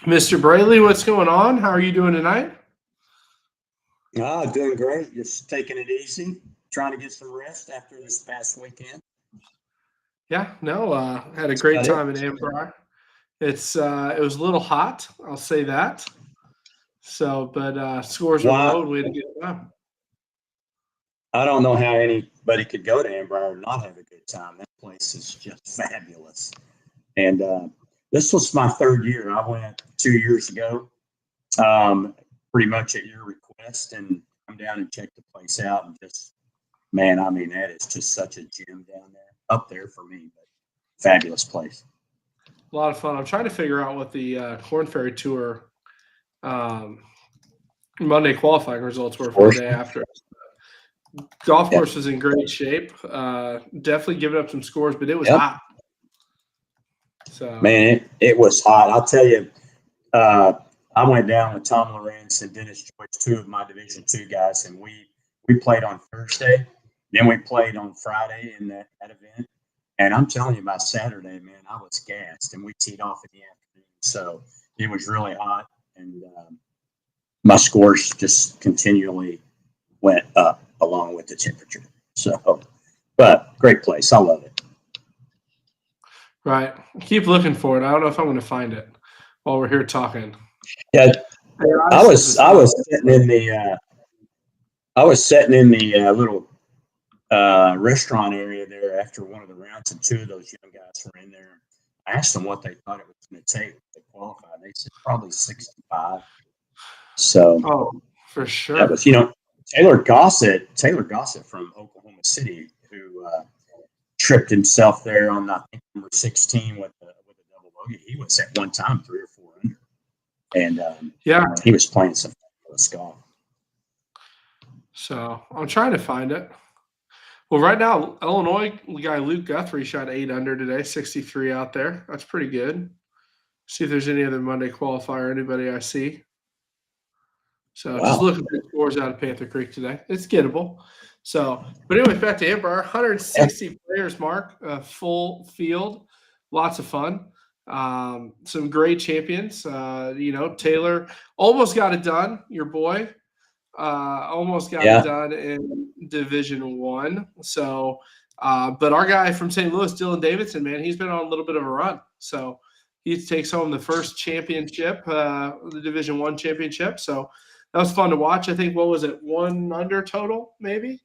Mr. Brayley, what's going on? How are you doing tonight? Doing great. Just taking it easy, trying to get some rest after this past weekend. Yeah, no, had a That's great about it. time in Amber. It was a little hot, I'll say that. So, but scores were low Why? and we had a good time. I don't know how anybody could go to Amber and not have a good time. That place is just fabulous. And this was my third year. I went 2 years ago, um, pretty much at your request, and come down and check the place out. And just, man, I mean, that is just such a gem down there, up there for me, but fabulous place. A lot of fun. I'm trying to figure out what the Corn Ferry Tour um, Monday qualifying results were for the Course. day after. Golf Yeah, course was in great shape. Definitely giving up some scores, but it was yep. hot. So, Man, it was hot. I'll tell you, uh, I went down with Tom Lawrence and Dennis Joyce, two of my Division two guys, and we played on Thursday. Then we played on Friday in that event. And I'm telling you, by Saturday, man, I was gassed, and we teed off in the afternoon. So it was really hot, and my scores just continually went up along with the temperature. So, but great place. I love it. right. Keep looking for it. I don't know if I'm going to find it while we're here talking. Yeah, Hey, I honestly, was this I is was sitting in the little restaurant area there after one of the rounds, and two of those young guys were in there. I asked them what they thought it was going to take to qualify. They said probably 65. So oh, for that sure. was, Taylor Gossett from Oklahoma City, who tripped himself there on I think number 16 with a double bogey. He was at one time 3 or 4 under, and Yeah. he was playing some fabulous golf. So I'm trying to find it. Well, right now, Illinois guy Luke Guthrie shot 8 under today, 63 out there. That's pretty good. See if there's any other Monday qualifier, anybody I see. So just Wow. looking for the scores out of Panther Creek today. It's gettable. So, but anyway, back to Amber. Yeah. 160 players, Mark, full field, lots of fun. Some great champions. Taylor almost got it done. Your boy almost got it Yeah. done in Division One. So, but our guy from St. Louis, Dylan Davidson, man, he's been on a little bit of a run. So he takes home the first championship, the Division One championship. So that was fun to watch. I think what was it, 1 under total, maybe?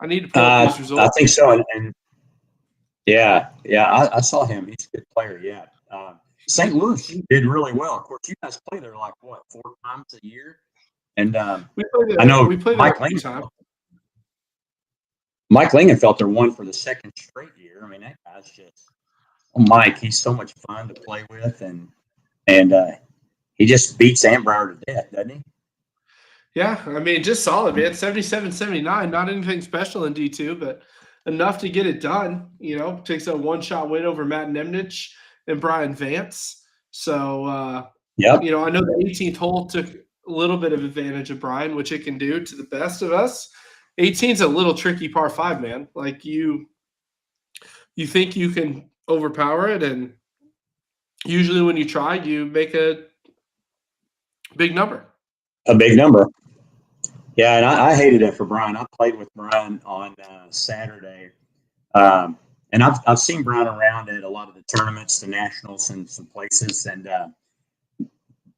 I need to pull up these I results. think so. And yeah, I saw him. He's a good player. Yeah. St. Louis did really well. Of course, you guys play there like what 4 times a year, and We play I there. know We play there every time. Mike Lingenfelter won for the second straight year. I mean, that guy's just Mike. He's so much fun to play with, and he just beats Ambrower to death, doesn't he? Yeah, I mean, just solid, man. 77, 79. Not anything special in D2, but enough to get it done. Takes a one-shot win over Matt Nemnich and Brian Vance. So, Yep. I know the 18th hole took a little bit of advantage of Brian, which it can do to the best of us. 18's a little tricky par five, man. Like you think you can overpower it, and usually when you try, you make a big number. A big number. Yeah, and I hated it for Brian. I played with Brian on Saturday, and I've seen Brian around at a lot of the tournaments, the nationals, and some places, and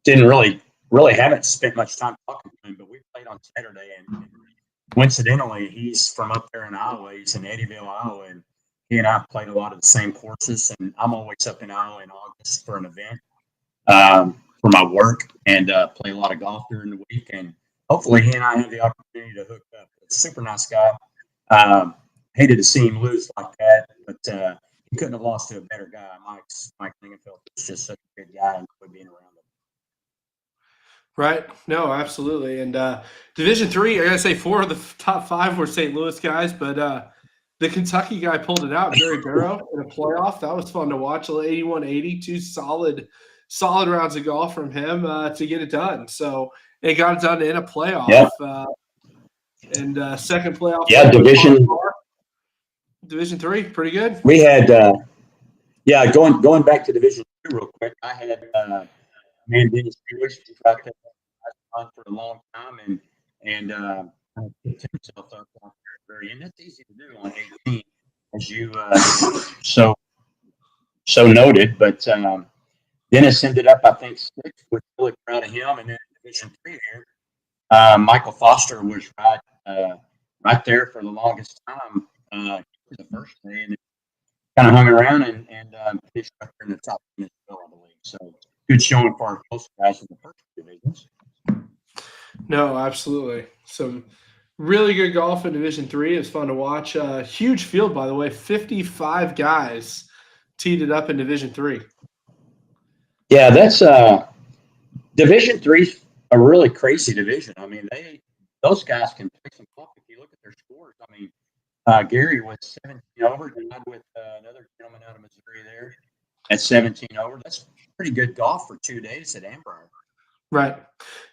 didn't really haven't spent much time talking to him. But we played on Saturday, and coincidentally, he's from up there in Iowa. He's in Eddyville, Iowa, and he and I played a lot of the same courses. And I'm always up in Iowa in August for an event for my work, and play a lot of golf during the week. And hopefully, he and I have the opportunity to hook up. He's a super nice guy. Hated to see him lose like that, but he couldn't have lost to a better guy. Mike Lingenfeld is just such a good guy, and enjoy being around him. Right. No, absolutely. And Division Three, I gotta say, 4 of the top 5 were St. Louis guys, but the Kentucky guy pulled it out, Gary Barrow, in a playoff. That was fun to watch. 81-80, two solid rounds of golf from him to get it done. So it got it done in a playoff. Yeah. And second playoff. Yeah, Division Three, pretty good. We had going back to Division 2 real quick. I had man, Dennis Jewish, who's right there for a long time, and kind of picked himself up on the very end. That's easy to do on 18, as you so noted. But Dennis ended up, I think, sixth. We're really proud of him. And then in Division 3 here, Michael Foster was right there for the longest time. The first day, and kind of hung around and finished up there in the top 10 as well, I believe. So good showing for our close guys in the first two divisions. No, absolutely. Some really good golf in Division 3. It's fun to watch. Huge field, by the way. 55 guys teed it up in Division 3. Yeah, that's Division 3's a really crazy division. I mean, those guys can play some golf. If you look at their scores, I mean, Gary was 17 over, tied with another gentleman out of Missouri there at 17 over. That's pretty good golf for 2 days at Ambrier. Right.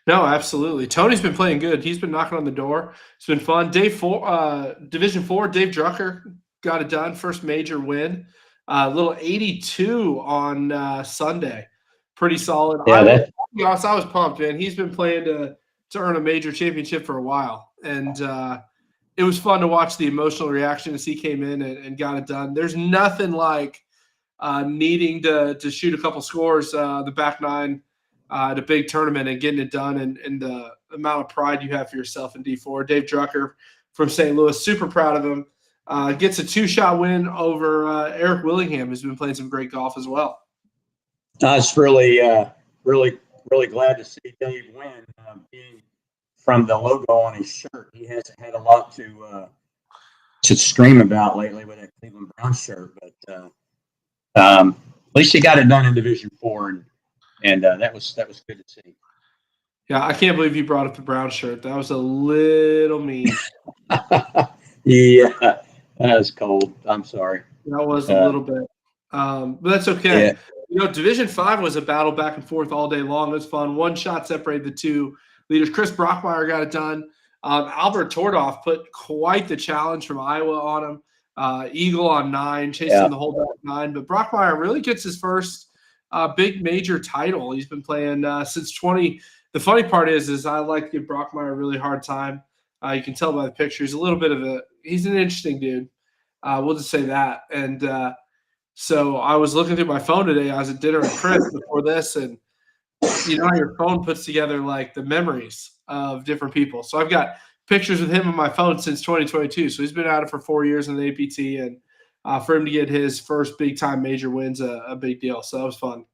No, absolutely. Tony's been playing good. He's been knocking on the door. It's been fun. Division 4, Dave Drucker got it done. First major win. Little 82 on Sunday. Pretty solid. Yeah, I was pumped, man. He's been playing to earn a major championship for a while. And it was fun to watch the emotional reaction as he came in and got it done. There's nothing like needing to shoot a couple scores, the back nine, at a big tournament and getting it done, and the amount of pride you have for yourself in D4. Dave Drucker from St. Louis, super proud of him. Gets a 2-shot win over Eric Willingham, who's been playing some great golf as well. I was really glad to see Dave win. Being from the logo on his shirt, he hasn't had a lot to scream about lately with that Cleveland Browns shirt, but at least he got it done in Division 4, and that was good to see. Yeah, I can't believe you brought up the brown shirt. That was a little mean. Yeah, that was cold. I'm sorry. That was a little bit, but that's okay. Yeah. You know, Division 5 was a battle back and forth all day long. It was fun. One shot separated the two leaders. Chris Brockmeyer got it done. Albert Tordoff put quite the challenge from Iowa on him. Eagle on 9, chasing the whole back 9. But Brockmeyer really gets his first big major title. He's been playing since 20. The funny part is I like to give Brockmeyer a really hard time. You can tell by the picture. He's a little bit of he's an interesting dude. We'll just say that. And so I was looking through my phone today. I was at dinner with Chris before this, and you know how your phone puts together like the memories of different people. So I've got pictures with him on my phone since 2022. So he's been at it for 4 years in the APT, and for him to get his first big time major wins a big deal. So that was fun.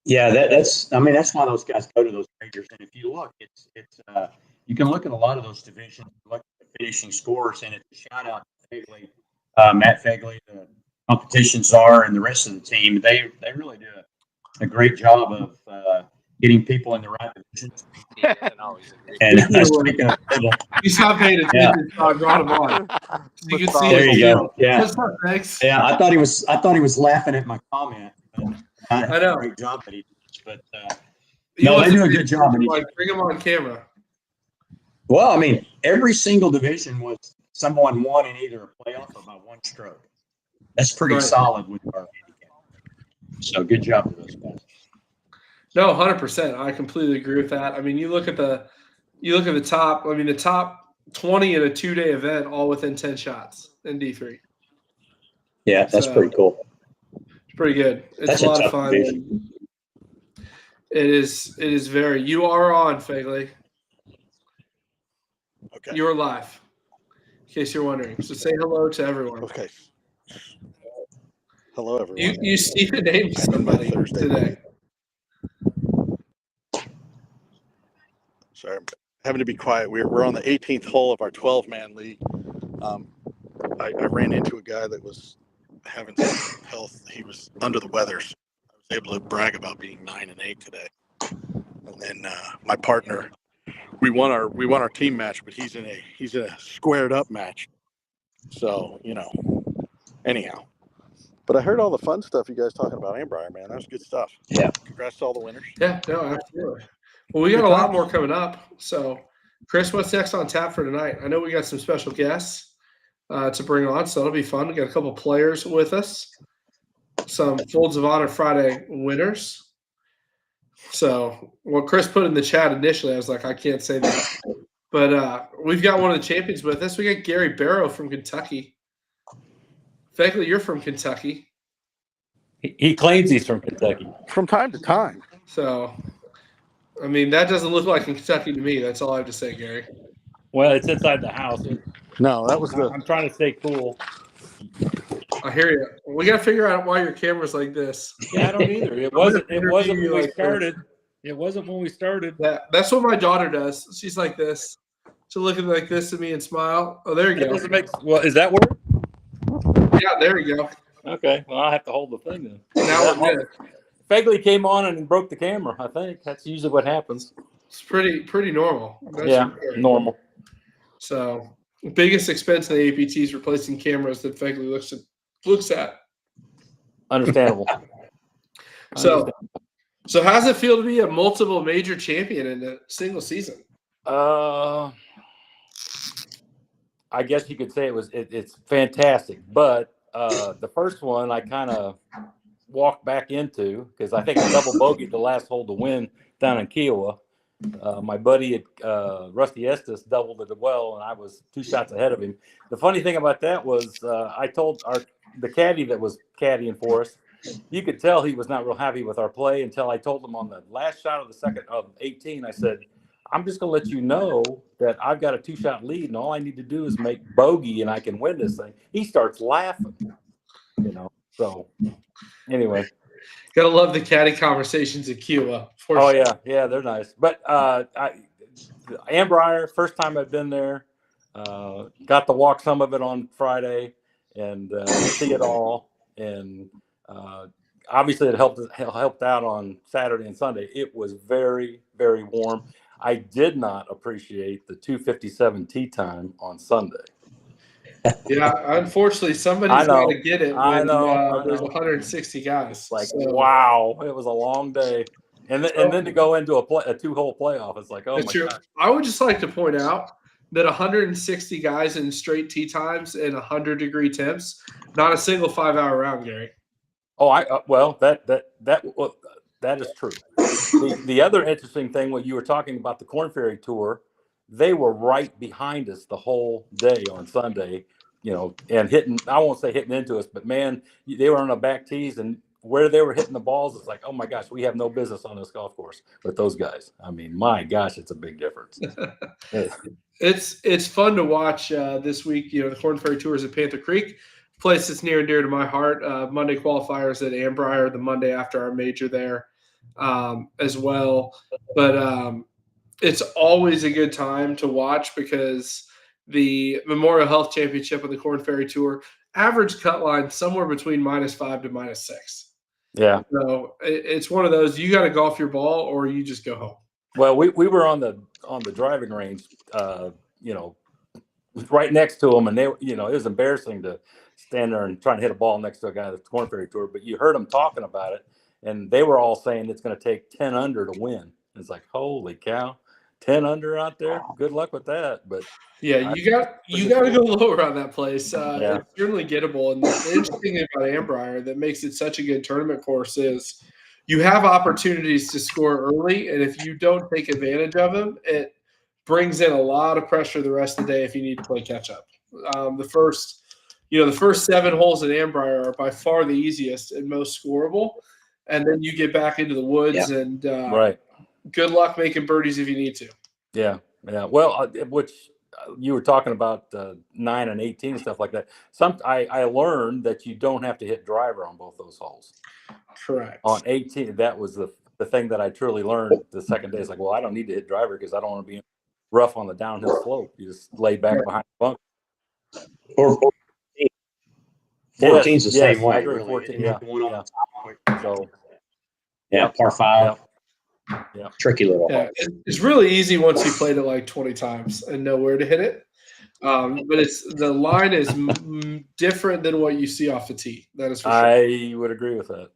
Yeah, that's why those guys go to those majors. And if you look, it's you can look at a lot of those divisions, look at the finishing scores, and it's a shout out to Fagley, Matt Fagley, the competition czar, and the rest of the team. They really do a great job of getting people in the right divisions. And speaking of Fagley, he's not paying attention, so I brought him on. So you can see there you go. Yeah. What's up, thanks? Yeah, I thought he was laughing at my comment. I know. Great job that he does, but no, they do a good job. Like, bring him on camera. Well, I mean, every single division was someone won in either a playoff or by one stroke. That's pretty solid with our handicap. So good job to those guys. No, 100%. I completely agree with that. I mean, you look at the top. I mean, the top 20 in a 2-day event, all within 10 shots in D3. Yeah, that's pretty cool. It's pretty good. It's a lot of fun. It is very. You are on, Fagley. Okay. You're live. In case you're wondering, so say hello to everyone. Okay. Hello, everyone. You see the name of somebody today. Sorry, I'm having to be quiet. We're on the 18th hole of our 12-man league. I ran into a guy that was having some health. He was under the weather. So I was able to brag about being 9-8 today. And then my partner, we won our team match, but he's in a squared up match. So anyhow. But I heard all the fun stuff you guys talking about Ambrier, man. That was good stuff. Yeah. Congrats to all the winners. Yeah, no, absolutely. Well, we got a lot more coming up. So, Chris, what's next on tap for tonight? I know we got some special guests to bring on, so that'll be fun. We got a couple players with us, some Folds of Honor Friday winners, So what Chris put in the chat initially, I was like, I can't say that. But we've got one of the champions with us. We got Gary Barrow from Kentucky. Fagley, you're from Kentucky. He claims he's from Kentucky. From time to time. So, I mean, that doesn't look like in Kentucky to me. That's all I have to say, Gary. Well, it's inside the house. No, that was the. I'm trying to stay cool. I hear you. We got to figure out why your camera's like this. Yeah, I don't either. It wasn't when we started. It wasn't when we started. That's what my daughter does. She's like this. She's looking like this at me and smile. Oh, there you go. Doesn't make, well, is that work? Yeah, there you go. Okay. Well, I'll have to hold the thing then. Now we're good. Fagley came on and broke the camera. I think that's usually what happens. It's pretty normal. Yeah, normal. So, biggest expense in the APT is replacing cameras that Fagley looks at. Understandable. So how's it feel to be a multiple major champion in a single season? I guess you could say it's fantastic, but the first one I kind of walked back into because I think I double bogeyed the last hole to win down in Kiowa. My buddy Rusty Estes doubled it well, and I was 2 shots ahead of him. The funny thing about that was I told the caddy that was caddying for us, you could tell he was not real happy with our play until I told him on the last shot of the second of 18, I said, I'm just going to let you know that I've got a 2-shot lead, and all I need to do is make bogey, and I can win this thing. He starts laughing, So, anyway. Gotta love the caddy conversations at Kiowa. Oh, yeah, they're nice. But Ambrier, first time I've been there, got to walk some of it on Friday and see it all. And obviously it helped out on Saturday and Sunday. It was very, very warm. I did not appreciate the 2:57 tee time on Sunday. Yeah, unfortunately, somebody's got to get it when there's 160 guys. Wow, it was a long day. And then to go into a 2-hole playoff, it's like, oh, my God. I would just like to point out that 160 guys in straight tee times and 100-degree temps, not a single 5-hour round, Gary. Oh, that is true. The other interesting thing when you were talking about the Corn Ferry Tour, they were right behind us the whole day on Sunday, and hitting, I won't say hitting into us, but man, they were on the back tees, and where they were hitting the balls, it's like, oh my gosh, we have no business on this golf course with those guys. I mean, my gosh, it's a big difference. It's fun to watch this week. The Corn Ferry Tour is at Panther Creek, place that's near and dear to my heart. Monday qualifiers at Ambrier, the Monday after our major there as well. But it's always a good time to watch because the Memorial Health Championship on the Corn Ferry Tour, average cut line somewhere between -5 to -6. Yeah. So it's one of those, you got to golf your ball or you just go home. Well, we were on the driving range, right next to them, and they, it was embarrassing to stand there and try to hit a ball next to a guy that's Corn Ferry Tour, but you heard them talking about it, and they were all saying it's going to take 10 under to win. It's like, holy cow, 10 under out there. Good luck with that. But yeah, you got to go lower on that place. It's certainly gettable. And the interesting thing about Ambrier that makes it such a good tournament course is you have opportunities to score early, and if you don't take advantage of them, it brings in a lot of pressure the rest of the day if you need to play catch up. The first 7 holes at Ambrier are by far the easiest and most scoreable, and then you get back into the woods and good luck making birdies if you need to. Yeah. Well, which you were talking about 9 and 18 and stuff like that. I learned that you don't have to hit driver on both those holes. Correct. On 18, that was the thing that I truly learned the second day. It's like, well, I don't need to hit driver because I don't want to be rough on the downhill slope. You just lay back behind the bunk. Or 14's the same way. I agree, really. 14, So, par 5. Yeah. Tricky little. Yeah, it's really easy once you played it like 20 times and know where to hit it. But the line is different than what you see off the tee. That is for sure. I would agree with that.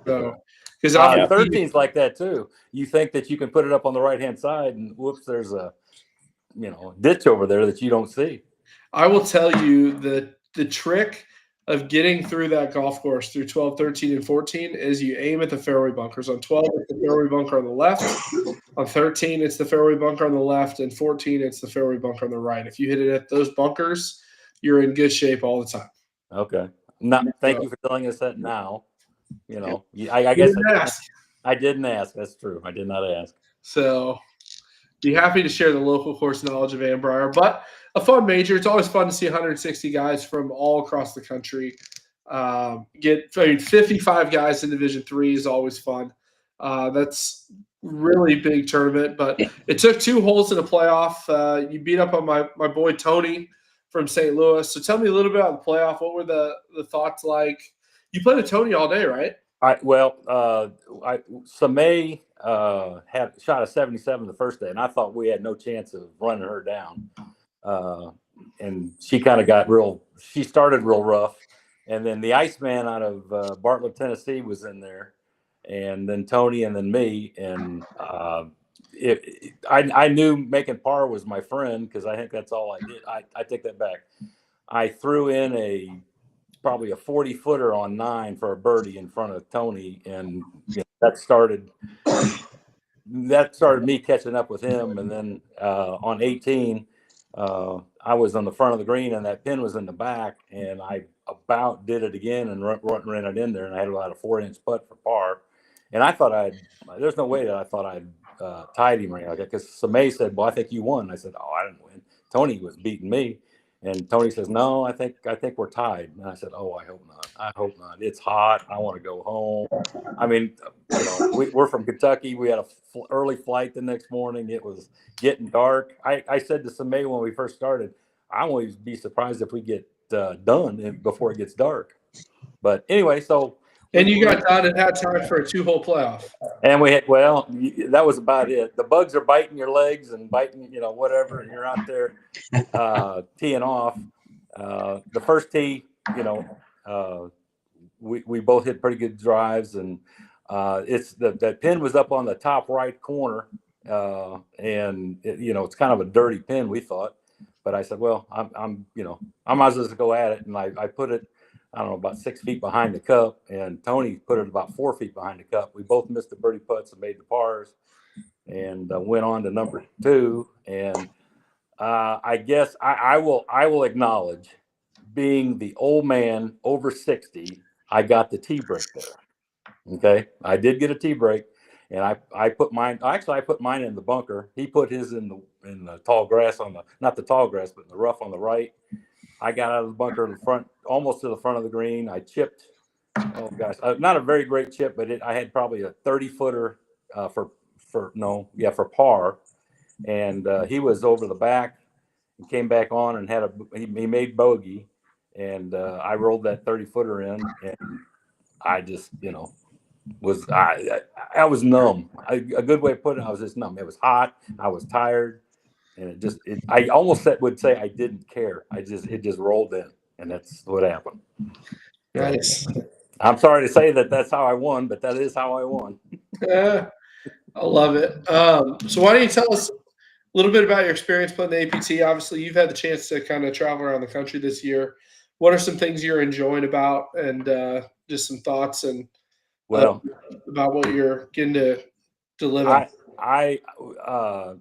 Because 13's like that too. You think that you can put it up on the right hand side, and whoops, there's a ditch over there that you don't see. I will tell you the trick of getting through that golf course through 12, 13, and 14 is you aim at the fairway bunkers. On 12, it's the fairway bunker on the left. On 13, it's the fairway bunker on the left. And 14, it's the fairway bunker on the right. If you hit it at those bunkers, you're in good shape all the time. Okay. Thank you for telling us that now. You know, I You guess didn't ask. I didn't ask. That's true. I did not ask. So be happy to share the local course knowledge of Ann Briar, but a fun major. It's always fun to see 160 guys from all across the country. 55 guys in Division III is always fun. That's really big tournament, but it took 2 holes in a playoff. You beat up on my boy Tony from St. Louis. So tell me a little bit about the playoff. What were the thoughts like? You played with Tony all day, right? Samay had shot a 77 the first day, and I thought we had no chance of running her down. And she kind of she started real rough. And then the Iceman out of Bartlett, Tennessee was in there. And then Tony and then me. And I knew making par was my friend because I think that's all I did. I take that back. I threw in probably a 40-footer on 9 for a birdie in front of Tony. And that started me catching up with him. And then on 18, I was on the front of the green and that pin was in the back, and I about did it again and ran it in there, and I had about a 4-inch putt for par. And I thought there's no way that I thought I'd tied him or anything like that, because Samay said, well, I think you won. I said, oh, I didn't win. Tony was beating me. And Tony says, no, I think we're tied. And I said, oh, I hope not. I hope not. It's hot. I want to go home. I mean, we're from Kentucky. We had a early flight the next morning. It was getting dark. I said to Samay when we first started, I won't be surprised if we get done before it gets dark. But anyway, so. And you got done and had time for a 2-hole playoff. And that was about it. The bugs are biting your legs and biting, whatever, and you're out there teeing off. The first tee, we both hit pretty good drives, and that pin was up on the top right corner, and it's kind of a dirty pin, we thought. But I said, well, I might as well just go at it, and I put it, I don't know, about 6 feet behind the cup, and Tony put it about 4 feet behind the cup. We both missed the birdie putts and made the pars, and went on to number 2. And I guess I will acknowledge, being the old man over 60, I got the tee break there. Okay, I did get a tee break, and I put mine. Actually, I put mine in the bunker. He put his in the tall grass not the tall grass, but in the rough on the right. I got out of the bunker in the front, almost to the front of the green. I chipped. Oh gosh, not a very great chip, but I had probably a 30-footer for par, and he was over the back and came back on and he made bogey, and I rolled that 30-footer in, and I just I was numb. A good way to put it, I was just numb. It was hot. I was tired. And I almost would say I didn't care. It just rolled in, and that's what happened. Nice. I'm sorry to say that's how I won, but that is how I won. I love it. So why don't you tell us a little bit about your experience playing the APT? Obviously, you've had the chance to kind of travel around the country this year. What are some things you're enjoying about, and just some thoughts and about what you're getting to live on?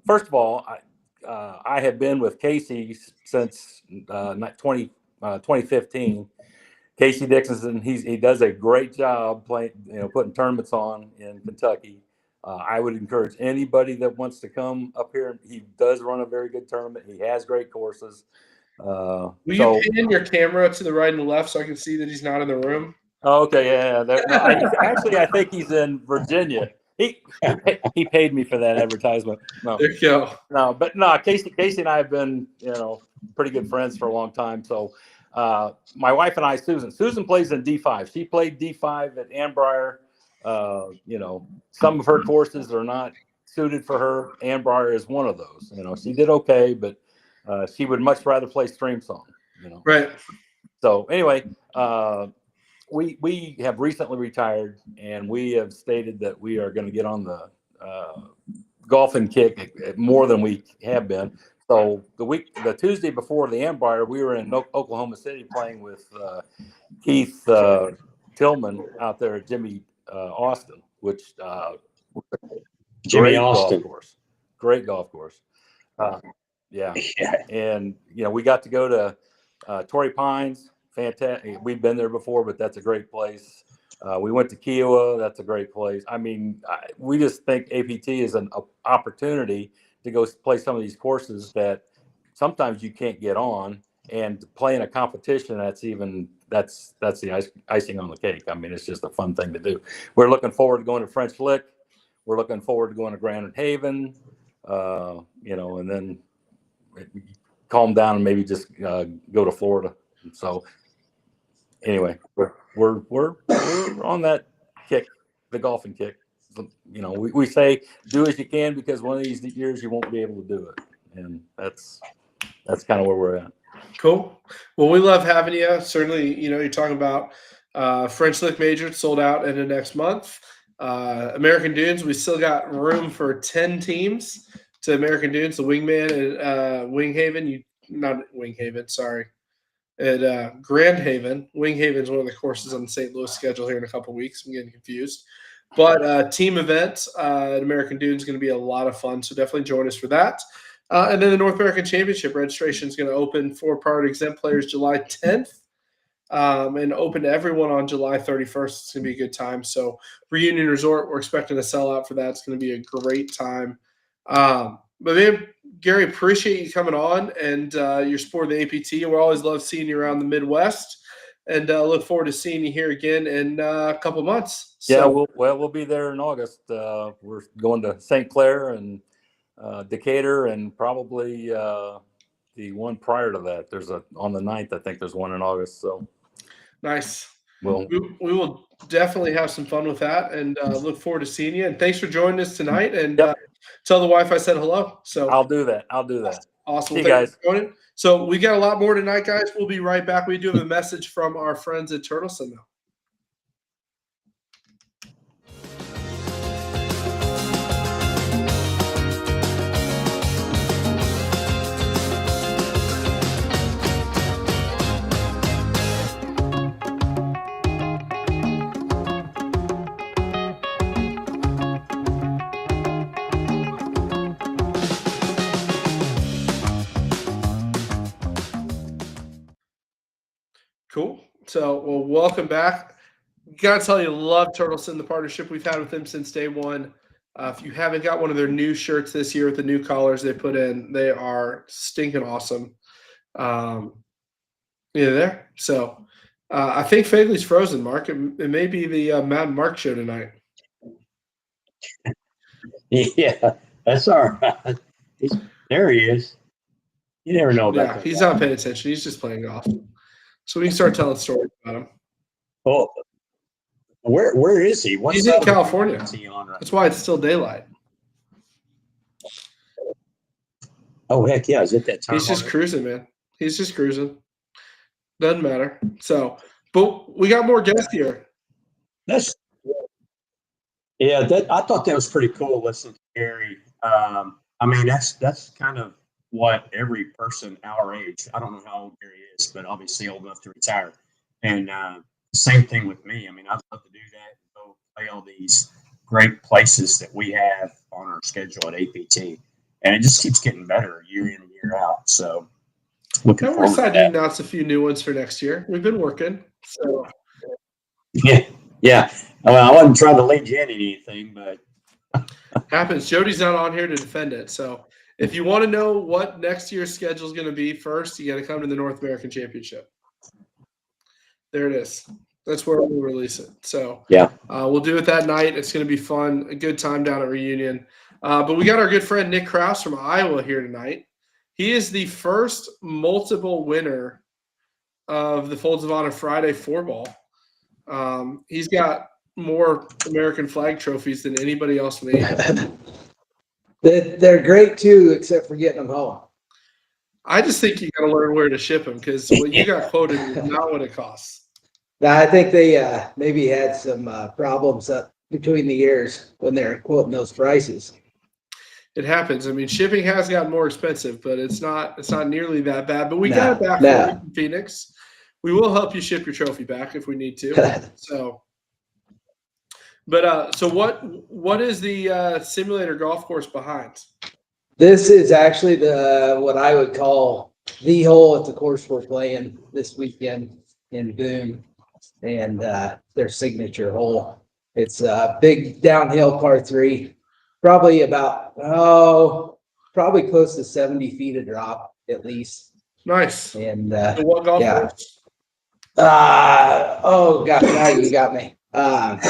First of all, I have been with Casey since 2015. Casey Dixon, he does a great job playing, putting tournaments on in Kentucky. I would encourage anybody that wants to come up here. He does run a very good tournament. He has great courses. Will you pan your camera to the right and the left so I can see that he's not in the room? Okay, yeah. I think he's in Virginia. He paid me for that advertisement. No, there you go. No, but Casey and I have been pretty good friends for a long time. So my wife and I, Susan plays in D5. She played D5 at Ann Briar. Some of her courses are not suited for her. Ann Briar is one of those. She did okay, but she would much rather play Stream Song. Right. So anyway, we have recently retired, and we have stated that we are going to get on the golfing kick more than we have been. So the Tuesday before the Empire, we were in Oklahoma City playing with Keith Tillman out there at Jimmy Austin, which Jimmy great Austin. golf course, great golf course. Yeah, Yeah. and we got to go to Torrey Pines. Fantastic. We've been there before, but that's a great place. We went to Kiowa. That's a great place. I mean, we just think APT is an opportunity to go play some of these courses that sometimes you can't get on, and play in a competition that's the icing on the cake. I mean, it's just a fun thing to do. We're looking forward to going to French Lick. We're looking forward to going to Grand Haven, and then calm down and maybe just go to Florida. So anyway, we're on that kick, the golfing kick. We say do as you can, because one of these years you won't be able to do it, and that's kind of where we're at. Cool. Well, we love having you. Certainly, you're talking about French Lick Major sold out into next month. American Dunes, we still got room for 10 teams to American Dunes, the Wingman and Winghaven. Not Winghaven, sorry. At Grand Haven. Winghaven is one of the courses on the St. Louis schedule here in a couple of weeks. I'm getting confused. But team event at American Dunes is going to be a lot of fun, so definitely join us for that. And then the North American Championship registration is going to open for priority exempt players July 10th and open to everyone on July 31st. It's going to be a good time. So Reunion Resort, we're expecting a sellout for that. It's going to be a great time. But man, Gary, appreciate you coming on and your support of the APT. We always love seeing you around the Midwest, and look forward to seeing you here again in a couple months. Yeah, we'll be there in August. We're going to St. Clair and Decatur, and probably the one prior to that. There's on the 9th, I think there's one in August. So nice. We will definitely have some fun with that, and look forward to seeing you. And thanks for joining us tonight. And tell the wife I said hello. So I'll do that. Awesome. See you guys. So we got a lot more tonight, guys. We'll be right back. We do have a message from our friends at Turtleson now. Cool. So, well, welcome back. Gotta tell you, love Turtleson, the partnership we've had with them since day one. If you haven't got one of their new shirts this year with the new collars they put in, they are stinking awesome. There. So, I think Fagley's frozen, Mark. It may be the Mad Mark show tonight. Yeah, that's all right. There he is. You never know about that. He's not paying attention. He's just playing golf. So we can start telling stories about him. Oh, where is he? He's in California. Is he on right That's why it's still daylight. Oh, heck yeah. Is it that time? He's just cruising, man. He's just cruising. Doesn't matter. So, but we got more guests here. I thought that was pretty cool listening to Gary. I mean, that's kind of what every person our age, I don't know how old Gary is, but obviously old enough to retire. And same thing with me. I mean, I'd love to do that and go play all these great places that we have on our schedule at APT. And it just keeps getting better year in and year out. So looking forward to that. We're excited to announce a few new ones for next year. We've been working. So yeah. Well, I wasn't trying to lead you into anything, but happens. Jody's not on here to defend it. So if you want to know what next year's schedule is going to be, first you got to come to the North American Championship. There it is. That's where we'll release it. So we'll do it that night. It's going to be fun, a good time down at Reunion. But we got our good friend Nick Krause from Iowa here tonight. He is the first multiple winner of the Folds of Honor Friday 4-ball. He's got more American flag trophies than anybody else in the They're great too, except for getting them home. I just think you got to learn where to ship them, because what you got quoted is not what it costs. Now, I think they maybe had some problems up between the years when they're quoting those prices. It happens. I mean, shipping has gotten more expensive, but it's not nearly that bad. But we No, got it back no. for you from Phoenix. We will help you ship your trophy back if we need to. So, but so what is the simulator golf course behind? This is actually what I would call the hole at the course we're playing this weekend in Boone, and their signature hole. It's a big downhill par 3, probably about probably close to 70 feet of drop at least. Nice. And So what golf yeah. course? Oh gosh, now you got me. I'm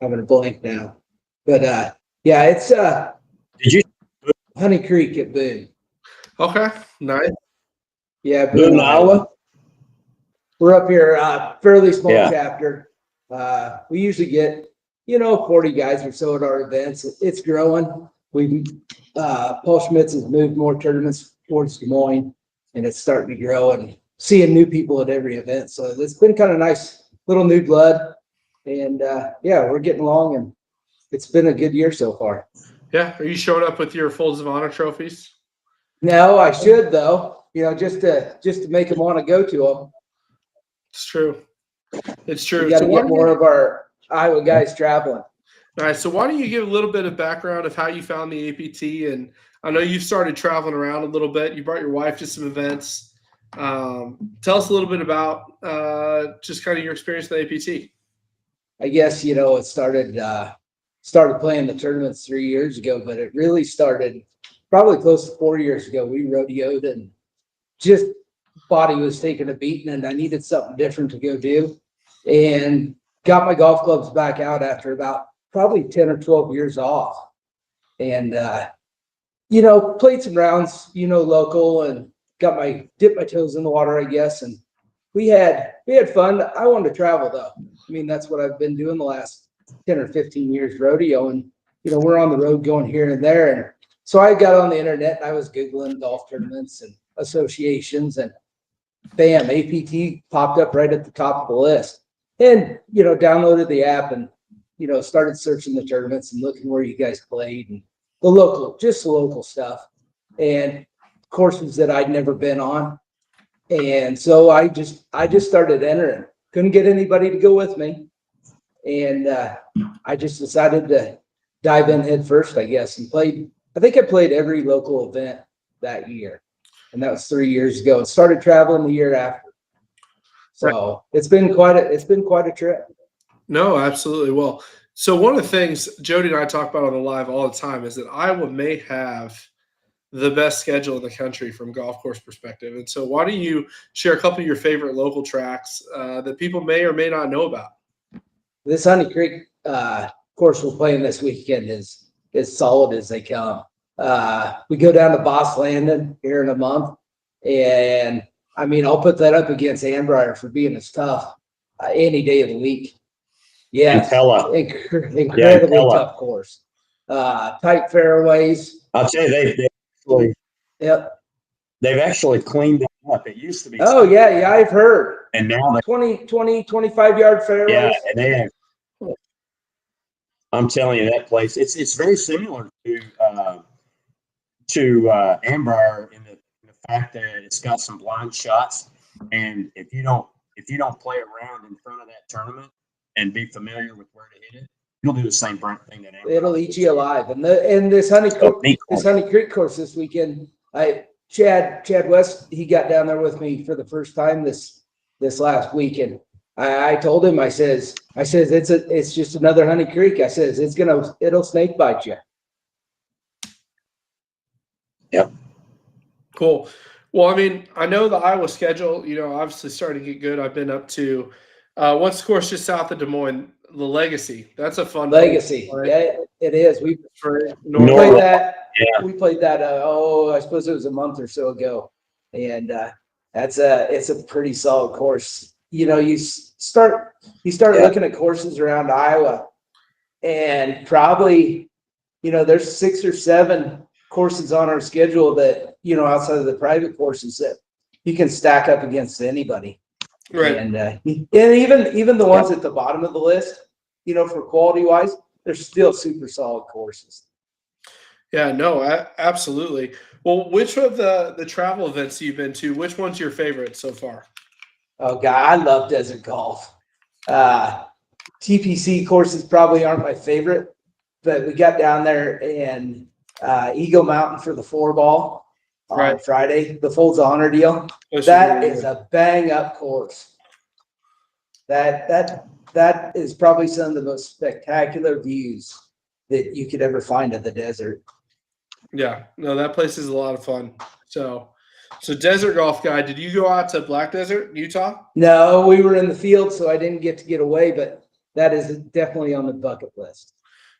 gonna blank now, but yeah, it's Did you Honey Creek at Boone. Okay, nice. Yeah, Boone, Iowa. We're up here, fairly small Yeah. chapter. We usually get, 40 guys or so at our events. It's growing. Paul Schmitz has moved more tournaments towards Des Moines, and it's starting to grow and seeing new people at every event. So it's been kind of nice, little new blood. And yeah, we're getting along, and it's been a good year so far. Yeah. Are you showing up with your Folds of Honor trophies? No, I should though, just to make them want to go to them. It's true. It's true. We got to So why get don't more you- of our Iowa guys traveling. Nice. So why don't you give a little bit of background of how you found the APT? And I know you've started traveling around a little bit. You brought your wife to some events. Tell us a little bit about just kind of your experience with the APT. I guess, it started playing the tournaments 3 years ago, but it really started probably close to 4 years ago. We rodeoed and just body was taking a beating, and I needed something different to go do, and got my golf clubs back out after about probably 10 or 12 years off. And, played some rounds, local, and dipped my toes in the water, I guess. And we had fun. I wanted to travel though. I mean, that's what I've been doing the last 10 or 15 years, rodeo. And, we're on the road going here and there. And so I got on the internet and I was Googling golf tournaments and associations, and bam, APT popped up right at the top of the list. And, downloaded the app and, started searching the tournaments and looking where you guys played and the local stuff and courses that I'd never been on. And so I just started entering. Couldn't get anybody to go with me. And I just decided to dive in head first, I guess, and I think I played every local event that year. And that was 3 years ago. And started traveling the year after. So it's been quite a trip. No, absolutely. Well, so one of the things Jody and I talk about on the live all the time is that Iowa may have the best schedule in the country from golf course perspective. And so why don't you share a couple of your favorite local tracks that people may or may not know about? This Honey Creek course we're playing this weekend is as solid as they come. We go down to Boss Landing here in a month. And I mean, I'll put that up against Anbrier for being as tough any day of the week. Yeah, incredibly tough course. Tight fairways. I'll tell you, they've actually cleaned it up. It used to be. Oh yeah, I've heard. And now they 25-yard fairways. Yeah, and they have. I'm telling you, that place. It's very similar to Anbrier in the fact that it's got some blind shots, and if you don't play around in front of that tournament and be familiar with where to hit it, you'll do the same thing that Anbrier. It'll eat you alive. And this Honey Creek course this weekend, Chad West, he got down there with me for the first time this last weekend. I told him, I says it's just another Honey Creek. I says it'll snake bite you. Yep. Cool. Well, I mean, I know the Iowa schedule, obviously starting to get good. I've been up to what's the course just south of Des Moines, the Legacy. That's a fun Legacy. Right? Yeah, it is. We played that. Yeah. We played that. I suppose it was a month or so ago, and it's a pretty solid course. You start looking at courses around Iowa, and probably there's 6 or 7 courses on our schedule that outside of the private courses that you can stack up against anybody. Right. And even the ones at the bottom of the list, for quality wise, they're still super solid courses. Yeah, no, absolutely. Well, which of the travel events you've been to, which one's your favorite so far? Oh God, I love desert golf. TPC courses probably aren't my favorite, but we got down there and Eagle Mountain for the 4 ball on Right. Friday, the Folds of Honor deal. Those are That really is good. a bang up course. That is probably some of the most spectacular views that you could ever find in the desert. Yeah, no, that place is a lot of fun. So desert golf guy, did you go out to Black Desert, Utah? No, we were in the field, so I didn't get to get away, but that is definitely on the bucket list.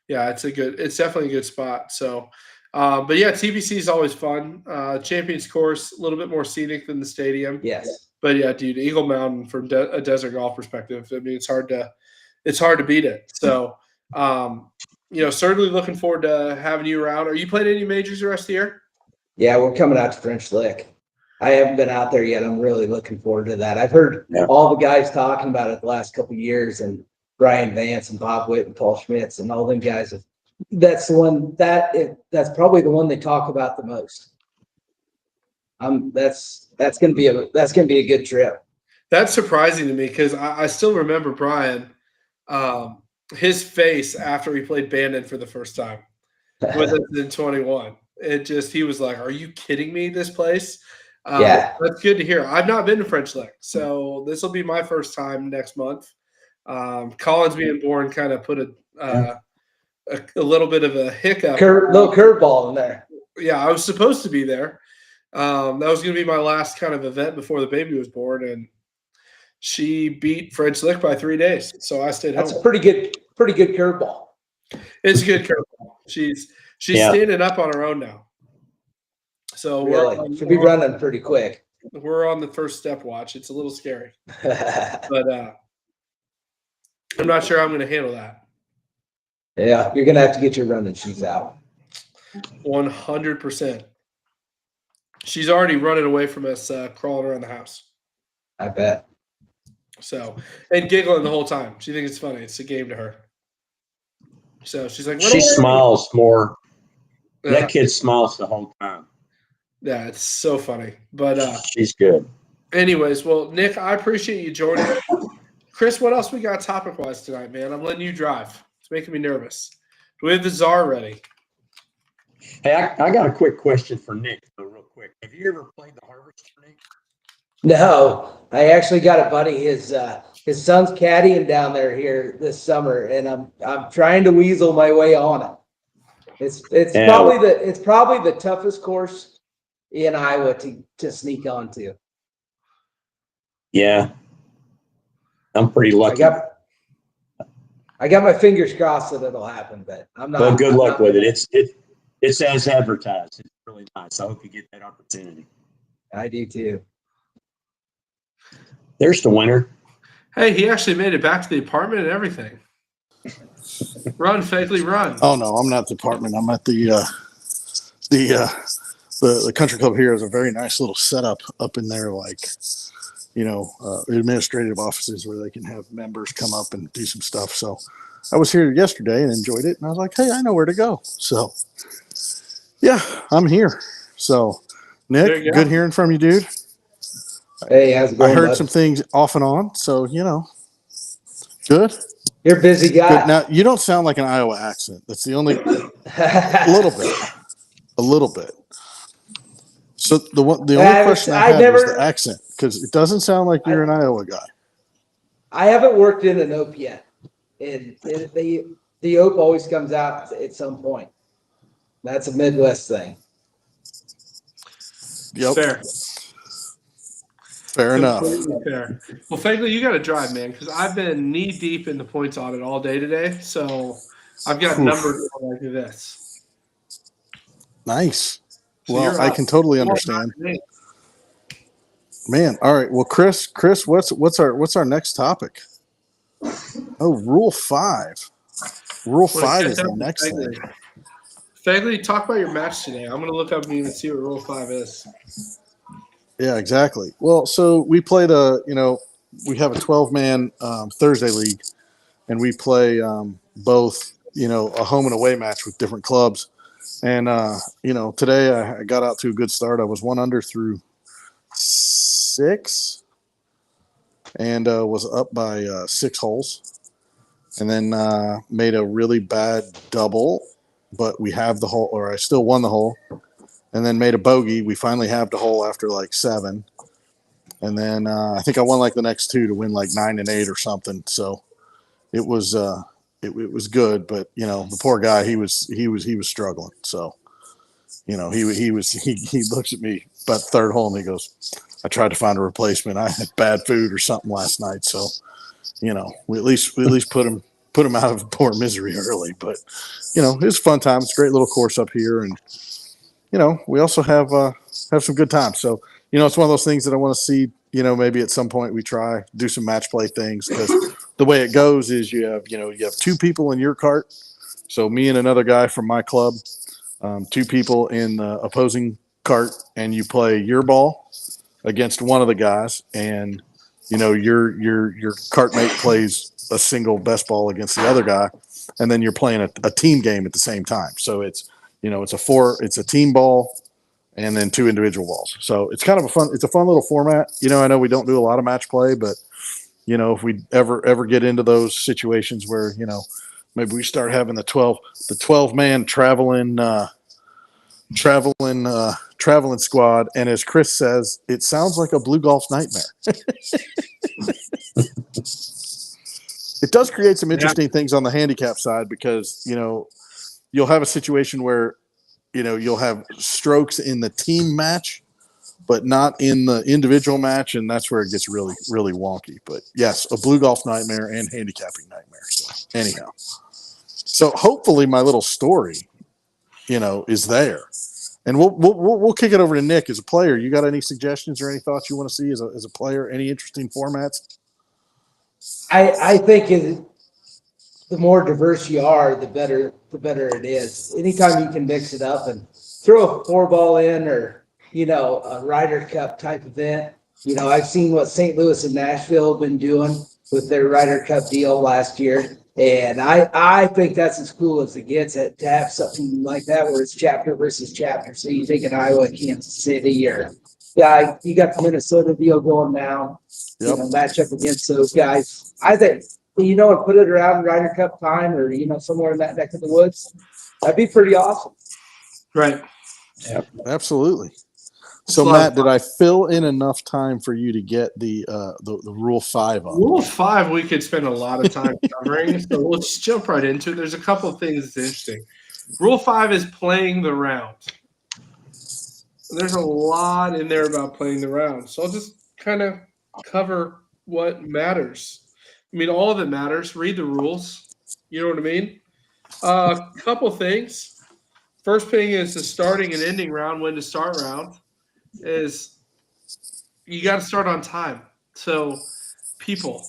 Yeah, it's definitely a good spot. So, but yeah, TBC is always fun. Champions Course, a little bit more scenic than the stadium. Yes. But yeah, dude, Eagle Mountain from a desert golf perspective, I mean, it's hard to beat it. So, certainly looking forward to having you around. Are you playing any majors the rest of the year? Yeah, we're coming out to French Lick. I haven't been out there yet. I'm really looking forward to that. I've heard all the guys talking about it the last couple of years, and Brian Vance and Bob Witt and Paul Schmitz and all them guys. That's the one that's probably the one they talk about the most. That's gonna be a good trip. That's surprising to me because I still remember Brian, his face after he played Bandon for the first time with us in 21. He was like, "Are you kidding me? This place." Yeah. That's good to hear. I've not been to French Lick, so this will be my first time next month. Collins being born kind of put a little bit of a hiccup. Little curveball in there. Yeah, I was supposed to be there. That was going to be my last kind of event before the baby was born, and she beat French Lick by 3 days, so I stayed home. That's a pretty good curveball. It's a good curveball. She's standing up on her own now. So really? She'll be running pretty quick. We're on the first step watch. It's a little scary, but I'm not sure I'm going to handle that. Yeah, you're going to have to get your running shoes out. 100%. She's already running away from us, crawling around the house. I bet. So, and giggling the whole time. She thinks it's funny. It's a game to her. So she's like, she smiles more. Yeah. That kid smiles the whole time. Yeah, it's so funny. But she's good. Anyways, well, Nick, I appreciate you joining. Chris, what else we got topic-wise tonight, man? I'm letting you drive. It's making me nervous. Do we have the czar ready? Hey, I got a quick question for Nick, though, real quick. Have you ever played the Harvester, Nick? No, I actually got a buddy. His son's caddying down there here this summer, and I'm trying to weasel my way on it. It's probably the toughest course in Iowa to sneak onto. Yeah, I'm pretty lucky. I got my fingers crossed that it'll happen, but I'm not. Well, good luck with it. It's as advertised. It's really nice. I hope you get that opportunity. I do too. There's the winner. Hey, he actually made it back to the apartment and everything. Run, Fagley, run. Oh no, I'm not at the apartment. I'm at the country club here is a very nice little setup up in there, like administrative offices where they can have members come up and do some stuff. So I was here yesterday and enjoyed it, and I was like, hey, I know where to go. So yeah, I'm here. So Nick, good hearing from you, dude. Hey, how's it going? I heard bud? some things off and on, so good. You're a busy guy. Good. Now you don't sound like an Iowa accent. That's the only a little bit. So the only question I had was the accent, because it doesn't sound like you're an Iowa guy. I haven't worked in an OP yet, and the OP always comes out at some point. That's a Midwest thing. Yep. Fair enough. Fair. Well, Fagley, you got to drive, man, because I've been knee deep in the points audit all day today. So I've got numbers like this. Nice. So well, I can totally understand. Man, all right. Well, Chris, what's our next topic? Oh, Rule 5. Rule 5 is the next thing. Fagley, talk about your match today. I'm going to look up and even see what Rule 5 is. Yeah, exactly. Well, so we played we have a 12-man Thursday league, and we play both, a home and away match with different clubs. And today I got out to a good start. I was 1 under through 6, and was up by 6 holes, and then made a really bad double, but we have the hole, or I still won the hole, and then made a bogey. We finally have the hole after like 7, and then I think I won like the next 2 to win like 9 and 8 or something. So it was it was good, but the poor guy, he was struggling. So he looks at me about the 3rd hole and he goes, I tried to find a replacement. I had bad food or something last night, so we at least put him out of poor misery early. But it's a fun time. It's a great little course up here, and we also have some good times. So it's one of those things that I want to see. Maybe at some point we do some match play things, because the way it goes is you have 2 people in your cart, so me and another guy from my club, 2 people in the opposing cart, and you play your ball against one of the guys, and your cart mate plays a single best ball against the other guy, and then you're playing a team game at the same time. So it's it's a team ball and then 2 individual balls. So it's kind of a fun little format. I know we don't do a lot of match play, but if we ever get into those situations where maybe we start having the 12 man traveling squad, and as Chris says, it sounds like a blue golf nightmare. It does create some interesting things on the handicap side, because you'll have a situation where you'll have strokes in the team match but not in the individual match, and that's where it gets really, really wonky. But yes, a blue golf nightmare and handicapping nightmare. So anyhow, so hopefully my little story is there. And we'll kick it over to Nick as a player. You got any suggestions or any thoughts you want to see as a player? Any interesting formats? I think the more diverse you are, the better it is. Anytime you can mix it up and throw a 4-ball in, or a Ryder Cup type event. I've seen what St. Louis and Nashville have been doing with their Ryder Cup deal last year. And I think that's as cool as it gets, to have something like that where it's chapter versus chapter. So you take an Iowa, Kansas City, or you got the Minnesota deal going now. Yep. Match up against those guys. I think and put it around Ryder Cup time, or somewhere in that neck of the woods. That'd be pretty awesome. Right. Yeah, absolutely. So Matt, did I fill in enough time for you to get the Rule 5 up? Rule 5 we could spend a lot of time covering, so we'll just jump right into it. There's a couple of things that's interesting. Rule 5 is playing the round. There's a lot in there about playing the round, so I'll just kind of cover what matters. I mean, all of it matters. Read the rules. You know what I mean? Couple things. First thing is the starting and ending round, when to start round, is you got to start on time. So, people,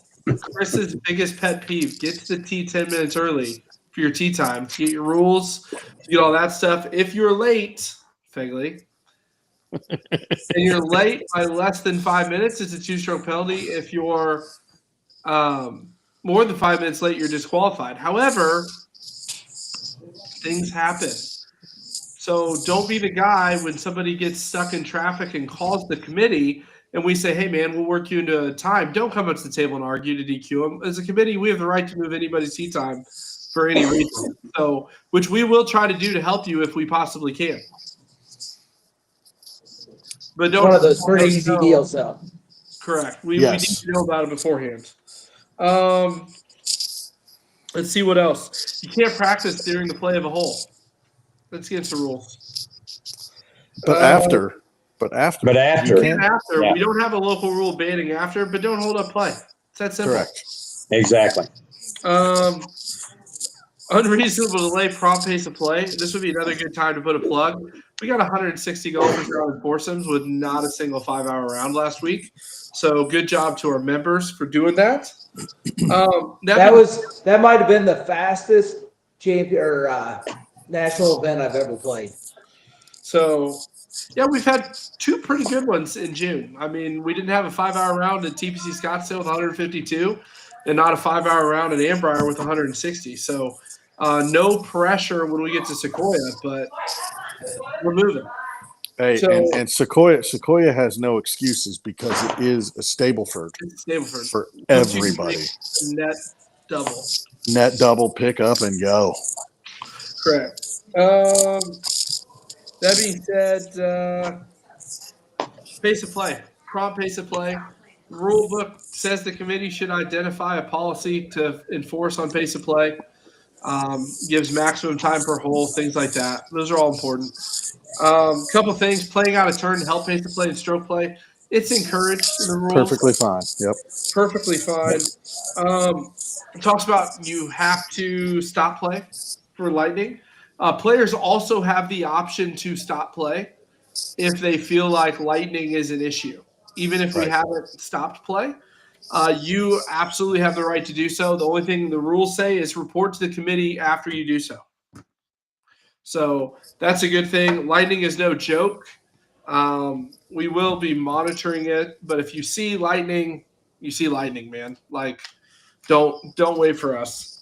Chris's biggest pet peeve: get to the tee 10 minutes early for your tee time to get your rules, to get all that stuff. If you're late, Fegley, and you're late by less than 5 minutes, it's a 2-stroke penalty. If you're more than 5 minutes late, you're disqualified. However, things happen. So don't be the guy when somebody gets stuck in traffic and calls the committee and we say, hey, man, we'll work you into time. Don't come up to the table and argue to DQ them. As a committee, we have the right to move anybody's tee time for any reason. So, which we will try to do to help you if we possibly can. But don't. One of those pretty easy deals, though. Correct. We need to know about it beforehand. Let's see what else. You can't practice during the play of a hole. That's against the rules. But after. You can after. Yeah. We don't have a local rule banning after, but don't hold up play. It's that simple. Correct. Exactly. Unreasonable delay, prompt pace of play. This would be another good time to put a plug. We got 160 golfers around foursomes with not a single 5-hour round last week. So good job to our members for doing that. That might have been the fastest champion or national event I've ever played. So, yeah, we've had 2 pretty good ones in June. I mean, we didn't have a 5-hour round at TPC Scottsdale with 152 and not a 5-hour round at Ambrier with 160. So, No pressure when we get to Sequoia, but we're moving. Hey, So- and Sequoia has no excuses because it is a Stableford It's Stableford. for everybody. Net double. Net double, pick up and go. Correct. That being said, pace of play, prompt pace of play. Rule book says the committee should identify a policy to enforce on pace of play. Gives maximum time per hole, things like that. Those are all important. Couple things: playing out of turn to help pace of play and stroke play. It's encouraged in the rules. Perfectly fine. Yep. Perfectly fine. It talks about you have to stop play for Lightning. Players also have the option to stop play if they feel like Lightning is an issue. Even if we Right. haven't stopped play, you absolutely have the right to do so. The only thing the rules say is report to the committee after you do so. So that's a good thing. Lightning is no joke. We will be monitoring it, but if you see lightning, you see lightning, man. Like, don't wait for us.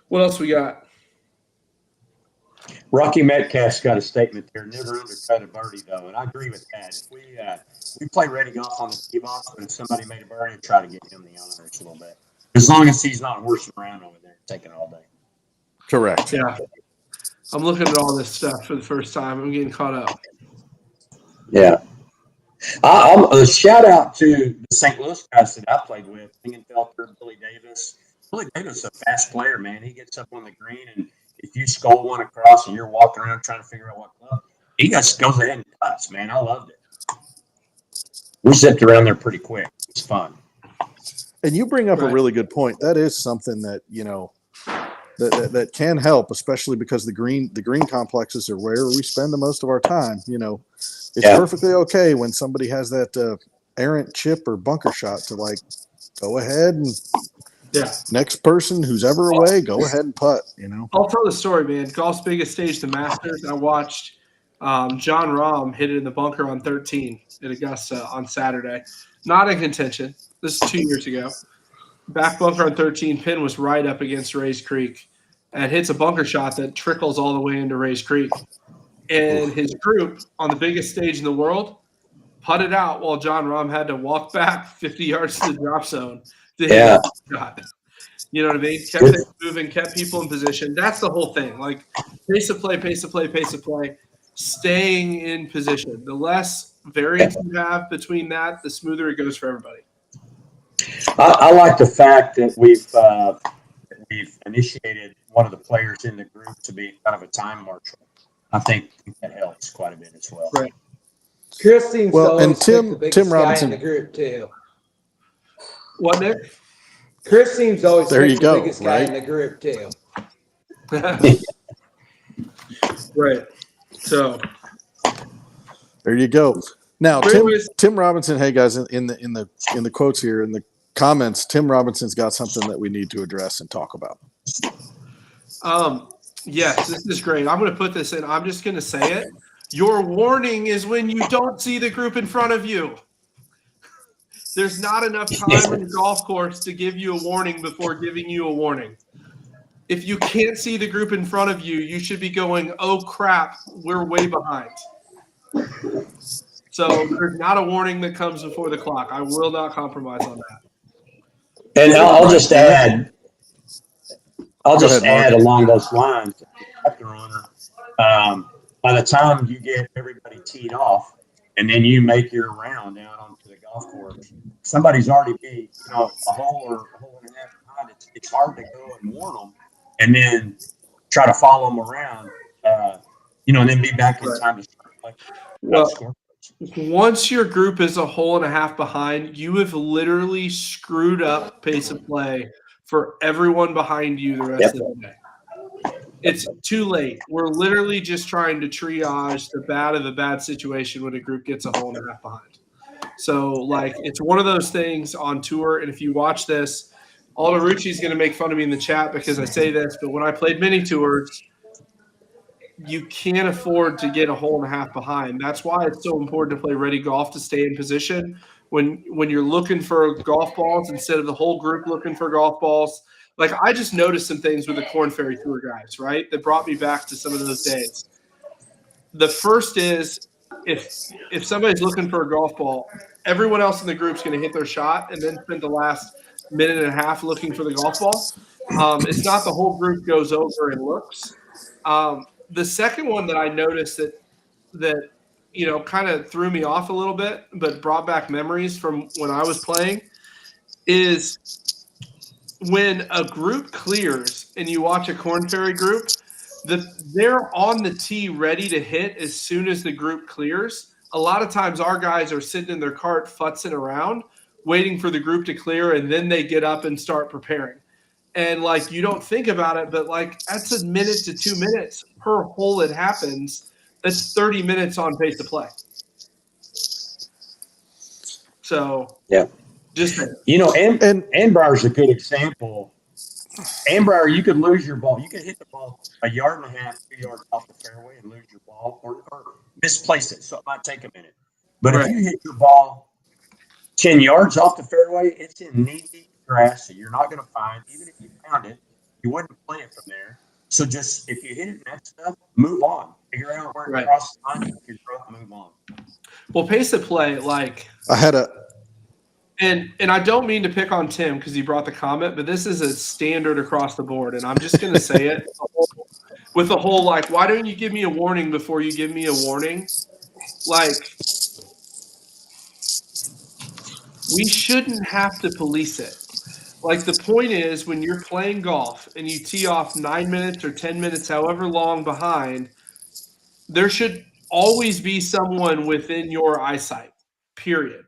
What else we got? Rocky Metcalf's got a statement there. Never undercut a birdie, though, and I agree with that. If we play ready golf on the tee box, but if somebody made a birdie, I'd try to get him the honors a little bit. As long as he's not horsing around over there, taking all day. Correct. Yeah, I'm looking at all this stuff for the first time. I'm getting caught up. Yeah. I'm a shout out to the St. Louis guys that I played with, Lingenfelter, Billy Davis. Billy Davis is a fast player, man. He gets up on the green, and if you skull one across and you're walking around trying to figure out what club, he just goes ahead and cuts, man. I loved it. We zipped around there pretty quick. It's fun. And you bring up a Right. really good point. That is something that, that can help, especially because the green complexes are where we spend the most of our time. It's perfectly okay when somebody has that errant chip or bunker shot to go ahead and next person who's ever away, go ahead and putt. I'll tell the story, man. Golf's biggest stage, the Masters. I watched John Rahm hit it in the bunker on 13 at Augusta on Saturday. Not in contention. This is 2 years ago. Back bunker on 13, pin was right up against Rays Creek and hits a bunker shot that trickles all the way into Rays Creek. And his group on the biggest stage in the world putted out while John Rahm had to walk back 50 yards to the drop zone to hit a shot. You know what I mean? Kept things moving, kept people in position. That's the whole thing. Like pace of play, pace of play, pace of play, staying in position. The less variance you have between that, the smoother it goes for everybody. I like the fact that we've initiated one of the players in the group to be kind of a time marshal. I think that helps quite a bit as well. Right. Chris seems to always pick the biggest Tim guy Robinson. in the group too. What, Nick? Chris seems to always There pick you the go, biggest guy in the group too. Right. So There you go. Now, But anyways- Tim Robinson. Hey guys, in the quotes here in the comments, Tim Robinson's got something that we need to address and talk about. yes, this is great. I'm going to put this in. I'm just going to say it. Your warning is when you don't see the group in front of you. There's not enough time on the golf course to give you a warning before giving you a warning. If you can't see the group in front of you, you should be going, oh, crap, we're way behind. So there's not a warning that comes before the clock. I will not compromise on that. And I'll just add, Mark. along those lines, by the time you get everybody teed off and then you make your round out onto the golf course, somebody's already be, a hole or a hole and a half behind. It's hard to go and warn them and then try to follow them around, and then be back in time to start playing. Once your group is a hole and a half behind, you have literally screwed up pace of play for everyone behind you the rest of the day. It's too late. We're literally just trying to triage the bad of the bad situation when a group gets a hole and a half behind. So, it's one of those things on tour. And if you watch this, Aldo Rucci's going to make fun of me in the chat because I say this, but when I played mini tours, you can't afford to get a hole and a half behind. That's why it's so important to play ready golf to stay in position. When you're looking for golf balls instead of the whole group looking for golf balls, like I just noticed some things with the Corn Ferry Tour guys, right? That brought me back to some of those days. The first is if somebody's looking for a golf ball, everyone else in the group's going to hit their shot and then spend the last minute and a half looking for the golf ball. It's not the whole group goes over and looks. The second one that I noticed that kind of threw me off a little bit, but brought back memories from when I was playing, is when a group clears and you watch a Corn Ferry group, they're on the tee ready to hit as soon as the group clears. A lot of times our guys are sitting in their cart futzing around, waiting for the group to clear, and then they get up and start preparing. And like you don't think about it, but like that's a minute to 2 minutes per hole it happens. That's 30 minutes on pace to play. So yeah, just Ambrier's a good example. Ambrier, you could lose your ball. You could hit the ball a yard and a half, 2 yards off the fairway and lose your ball, or misplace it. So it might take a minute. But if you hit your ball 10 yards off the fairway, it's in knee-deep grass that you're not going to find. Even if you found it, you wouldn't play it from there. So just if you hit it in that stuff, move on. Figure out where it crosses the line, you move on. Well, pace of play, like I had a and I don't mean to pick on Tim because he brought the comment, but this is a standard across the board, and I'm just going to say it with the whole like, why don't you give me a warning before you give me a warning? Like, we shouldn't have to police it. Like, the point is when you're playing golf and you tee off 9 minutes or 10 minutes, however long behind, there should always be someone within your eyesight, period.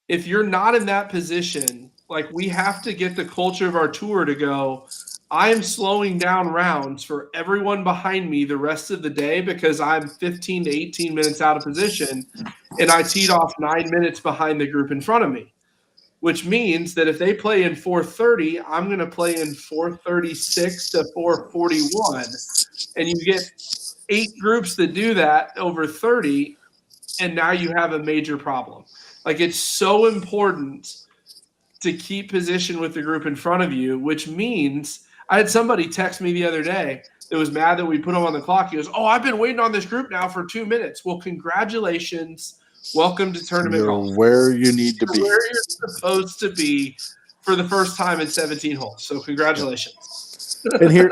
If you're not in that position, like we have to get the culture of our tour to go, I am slowing down rounds for everyone behind me the rest of the day because I'm 15 to 18 minutes out of position and I teed off 9 minutes behind the group in front of me, which means that if they play in 4:30, I'm going to play in 4:36 to 4:41. And you get 8 groups that do that over 30, and now you have a major problem. Like, it's so important to keep position with the group in front of you, which means I had somebody text me the other day that was mad that we put him on the clock. He goes, "Oh, I've been waiting on this group now for 2 minutes." Well, congratulations. Welcome to tournament golf. You're where you need to be. Where you're supposed to be for the first time in 17 holes. So congratulations. And here,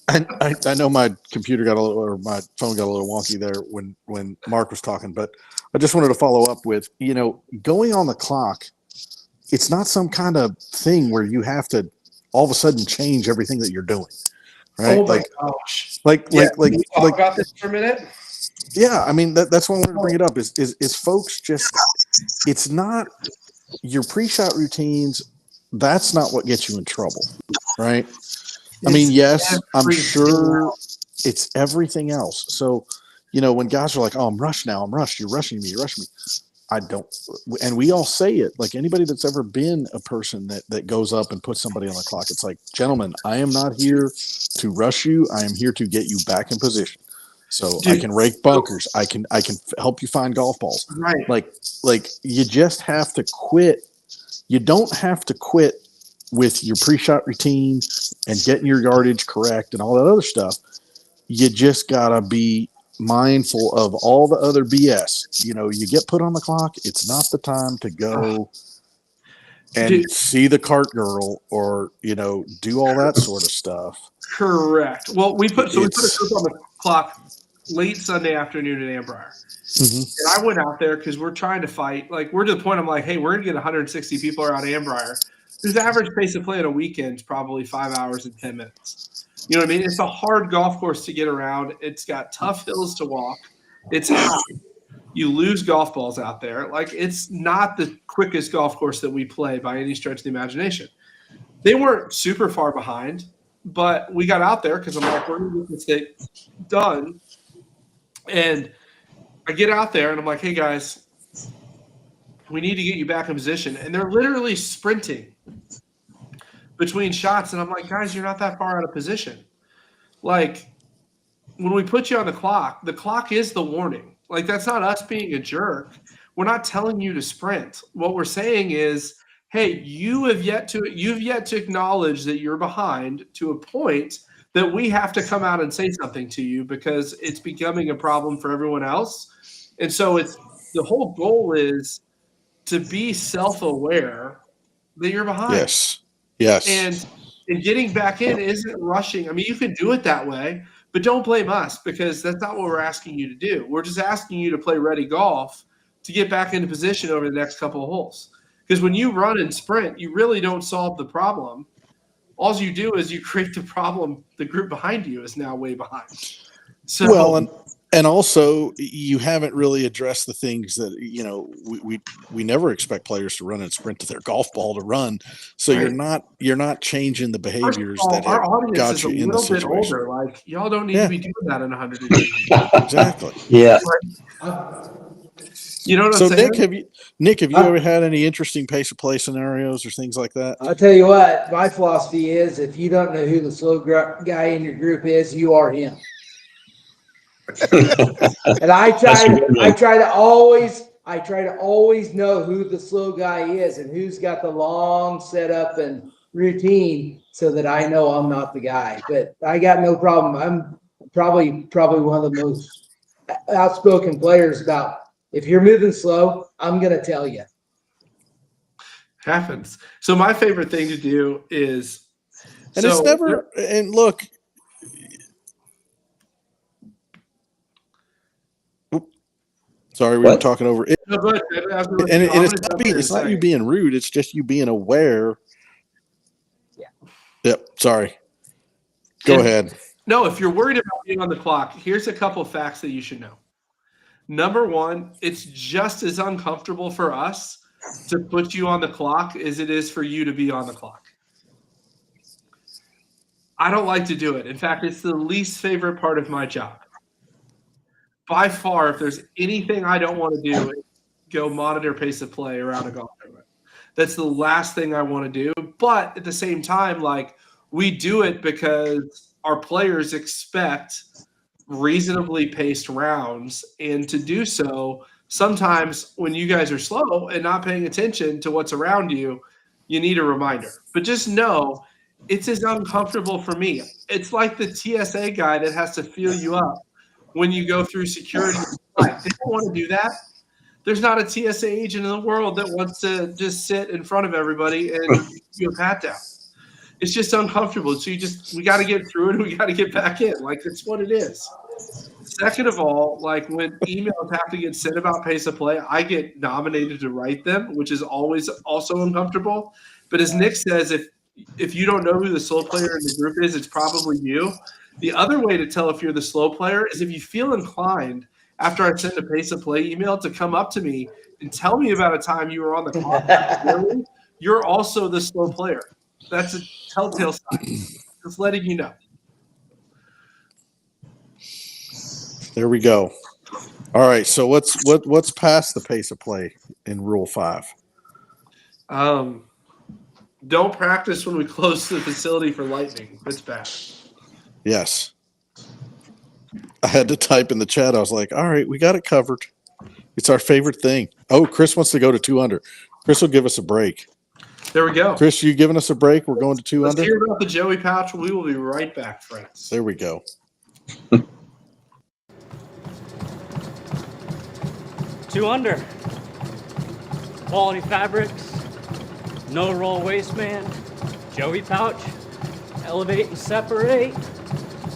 and I know my computer got a little, or my phone got a little wonky there when Mark was talking, but I just wanted to follow up with, going on the clock. It's not some kind of thing where you have to all of a sudden change everything that you're doing, right? Oh my gosh! Like, talk about this for a minute. Yeah, I mean that's why I wanted to bring it up. Is folks just? It's not your pre-shot routines. That's not what gets you in trouble, right? I mean, yes, I'm sure it's everything else. So, when guys are like, "Oh, I'm rushed now. I'm rushed. You're rushing me. You're rushing me." I don't, and we all say it. Like anybody that's ever been a person that goes up and puts somebody on the clock, it's like, gentlemen, I am not here to rush you. I am here to get you back in position. So I can rake bunkers. I can help you find golf balls. Right. Like you just have to quit. You don't have to quit with your pre-shot routine and getting your yardage correct and all that other stuff. You just gotta be mindful of all the other BS. You get put on the clock. It's not the time to go and see the cart girl or do all that sort of stuff. Correct. Well, we put a group on the clock late Sunday afternoon at Ambrier. Mm-hmm. And I went out there because we're trying to fight. Like, we're to the point I'm like, hey, we're going to get 160 people around Ambrier, whose average pace of play on a weekend is probably 5 hours and 10 minutes. You know what I mean? It's a hard golf course to get around. It's got tough hills to walk. It's hot. You lose golf balls out there. Like, it's not the quickest golf course that we play by any stretch of the imagination. They weren't super far behind, but we got out there because I'm like, we're going to get this thing done. And I get out there and I'm like, hey guys, we need to get you back in position. And they're literally sprinting between shots. And I'm like, guys, you're not that far out of position. Like, when we put you on the clock is the warning. Like, that's not us being a jerk. We're not telling you to sprint. What we're saying is, hey, you've yet to acknowledge that you're behind to a point that we have to come out and say something to you because it's becoming a problem for everyone else. And so the whole goal is to be self-aware that you're behind. Yes. And getting back in isn't rushing. I mean, you can do it that way, but don't blame us because that's not what we're asking you to do. We're just asking you to play ready golf to get back into position over the next couple of holes. Because when you run and sprint, you really don't solve the problem. All you do is you create the problem. The group behind you is now way behind. So, Well, and also you haven't really addressed the things that, you know, we never expect players to run and sprint to their golf ball to run. So right. you're not changing the behaviors all, that our have audience got is you a in the little bit situation. older. Like y'all don't need to be doing that in 100 degrees. Exactly. Yeah. You know what So I'm saying? Nick, have you ever had any interesting pace of play scenarios or things like that? I'll tell you what, my philosophy is if you don't know who the slow guy in your group is, you are him. And I try to always know who the slow guy is and who's got the long setup and routine so that I know I'm not the guy. But I got no problem. I'm probably one of the most outspoken players about if you're moving slow, I'm gonna tell you. Happens. So my favorite thing to do is And it's never and look. Sorry, we were talking over it. No, go ahead. And it's not you being rude, it's just you being aware. Yeah. Yep. Sorry. Go ahead. No, if you're worried about being on the clock, here's a couple of facts that you should know. Number one, it's just as uncomfortable for us to put you on the clock as it is for you to be on the clock. I don't like to do it. In fact, it's the least favorite part of my job. By far, if there's anything I don't want to do, it's go monitor pace of play around a golf tournament. That's the last thing I want to do. But at the same time, like we do it because our players expect reasonably paced rounds. And to do so, sometimes when you guys are slow and not paying attention to what's around you, you need a reminder. But just know it's as uncomfortable for me. It's like the TSA guy that has to feel you up when you go through security. They don't want to do that. There's not a TSA agent in the world that wants to just sit in front of everybody and give you a pat down. It's just uncomfortable. So we got to get through it and we got to get back in. Like, that's what it is. Second of all, like when emails have to get sent about pace of play, I get nominated to write them, which is always also uncomfortable. But as Nick says, if you don't know who the slow player in the group is, it's probably you. The other way to tell if you're the slow player is if you feel inclined after I send a pace of play email to come up to me and tell me about a time you were on the clock. Really, you're also the slow player. That's a telltale sign. Just letting you know. There we go. All right. So what's past the pace of play in Rule 5? Don't practice when we close the facility for lightning. It's bad. Yes. I had to type in the chat. I was like, all right, we got it covered. It's our favorite thing. Oh, Chris wants to go to 2 under. Chris will give us a break. There we go. Chris, you giving us a break? We're going to 2 Let's under. hear about the Joey pouch. We will be right back, friends. There we go. 2 under. Quality fabrics. No roll waistband. Joey pouch. Elevate and separate.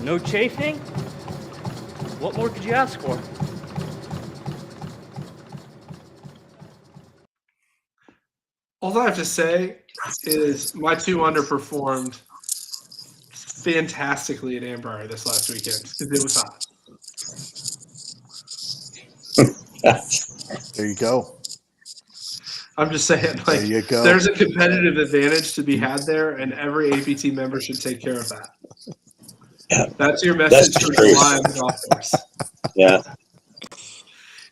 No chafing. What more could you ask for? All I have to say is my 2 under performed fantastically at Amber this last weekend because it was hot. There you go. I'm just saying, like, there you go. There's a competitive advantage to be had there, and every APT member should take care of that. That's your message for July on the golf course. Yeah.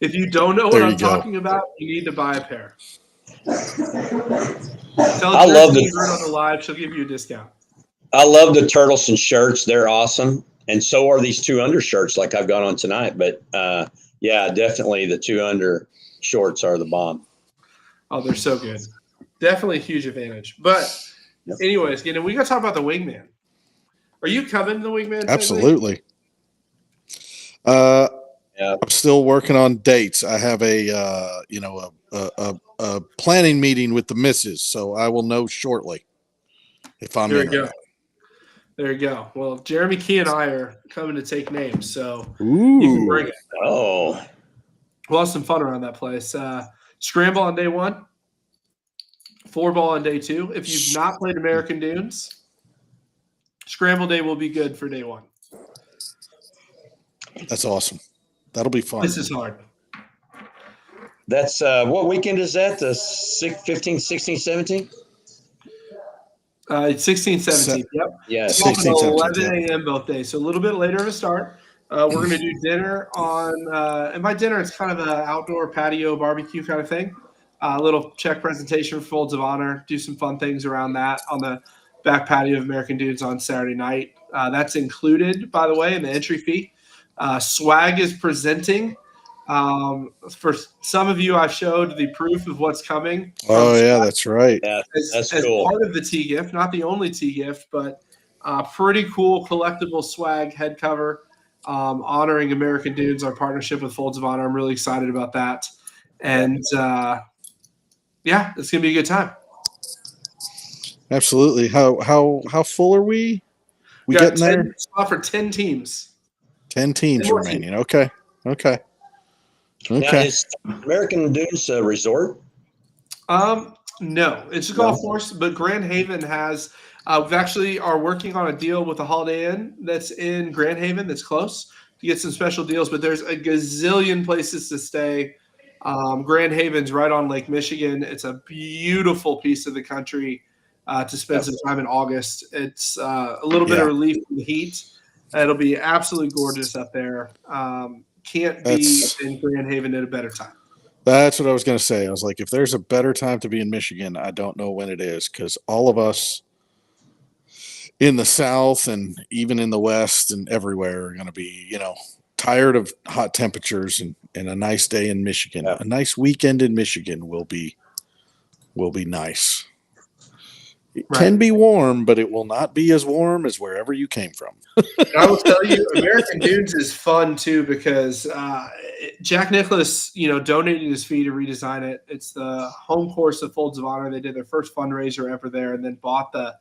If you don't know what I'm talking about, you need to buy a pair. Tell I love you heard on the live; she'll give you a discount. I love the Turtleson shirts; they're awesome, and so are these 2 under shirts, like I've got on tonight. But yeah, definitely the 2 under shorts are the bomb. Oh, they're so good. Definitely a huge advantage. But Yep. anyways, we got to talk about the wingman. Are you coming to the wingman? Technically? Absolutely. Yeah. I'm still working on dates. I have a planning meeting with the missus, so I will know shortly if I'm There in you or go. not. There you go. Well, Jeremy Key and I are coming to take names, so Ooh. you can bring it. Oh, We'll have some fun around that place. Scramble on day 1, 4-ball on day 2. If you've not played American Dunes, Scramble Day will be good for day 1. That's awesome. That'll be fun. This is hard. that's what weekend is that? The 15th, 16th, 17th? It's 16, 17. Yep. Yeah, It's open 16, 11 17, a.m. both days, so a little bit later of a start. We're going to do dinner on, and by dinner, it's kind of an outdoor patio barbecue kind of thing. A little check presentation for Folds of Honor, do some fun things around that on the back patio of American Dudes on Saturday night. That's included, by the way, in the entry fee. Swag is presenting. For some of you, I showed the proof of what's coming. Oh yeah, that's right. Yeah, that's as cool. part of the T gift, not the only T gift, but pretty cool collectible swag head cover honoring American Dudes, our partnership with Folds of Honor. I'm really excited about that. And yeah, it's going to be a good time. Absolutely. How full are we? We Got getting there? 10 spot for 10 teams. 10 teams 10 more remaining. Okay. Now, is American Dunes a resort? No, it's a golf course, but Grand Haven has. We've actually are working on a deal with a Holiday Inn that's in Grand Haven that's close to get some special deals. But there's a gazillion places to stay. Grand Haven's right on Lake Michigan. It's a beautiful piece of the country to spend some time in August. It's a little bit of relief from the heat. It'll be absolutely gorgeous up there. Can't be in Grand Haven at a better time. That's what I was going to say. I was like, if there's a better time to be in Michigan, I don't know when it is, because all of us in the South and even in the West and everywhere are going to be, tired of hot temperatures, and a nice day in Michigan. Yeah. A nice weekend in Michigan will be nice. It can be warm, but it will not be as warm as wherever you came from. I will tell you, American Dudes is fun too, because Jack Nicklaus, donated his fee to redesign it. It's the home course of Folds of Honor. They did their first fundraiser ever there, and then bought the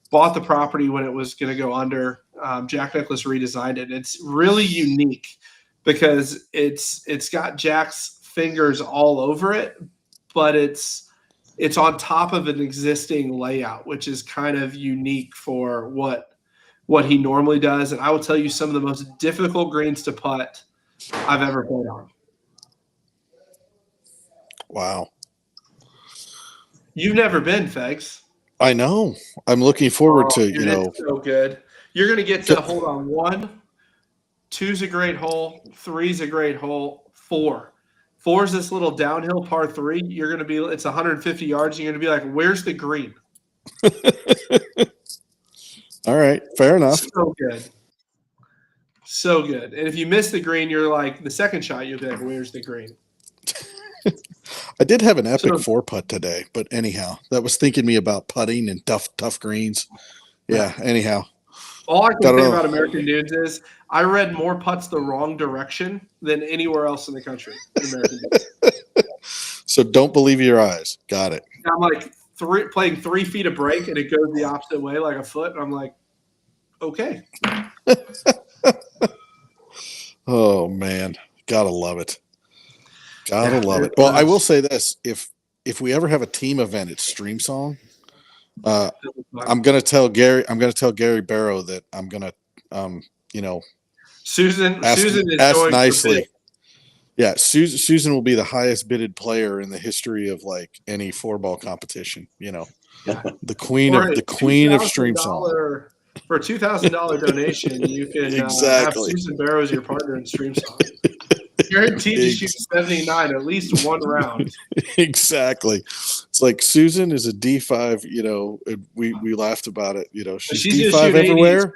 property when it was going to go under. Jack Nicklaus redesigned it. It's really unique because it's got Jack's fingers all over it, but it's on top of an existing layout, which is kind of unique for what he normally does. And I will tell you, some of the most difficult greens to putt I've ever played on. Wow. You've never been, Fegs. I know. I'm looking forward to, It's so good. You're going to get to hold on 1, 2's a great hole, 3's a great hole, 4. 4's this little downhill par 3. You're going to be, it's 150 yards. You're going to be like, where's the green? All right. Fair enough. So good. So good. And if you miss the green, you're like, the second shot, you'll be like, where's the green? I did have an epic 4-putt today, but anyhow, that was thinking me about putting and tough greens. Yeah. Anyhow. All I can say about American Dudes is I read more putts the wrong direction than anywhere else in the country. So don't believe your eyes. Got it. I'm like playing 3 feet of break, and it goes the opposite way, like a foot. And I'm like, okay. Oh man, gotta love it. Gotta love it. Well, I will say this: if we ever have a team event at Stream Song, I'm gonna tell Gary Barrow that I'm gonna, Susan is ask going nicely. Yeah, Susan will be the highest bidded player in the history of like any 4-ball competition. The queen of Stream Song. For a $2,000 donation, you can have Susan Barrow as your partner in Stream Song. Guaranteed to shoot 79 at least one round. Exactly. It's like Susan is a D5. We laughed about it. She's D5 everywhere,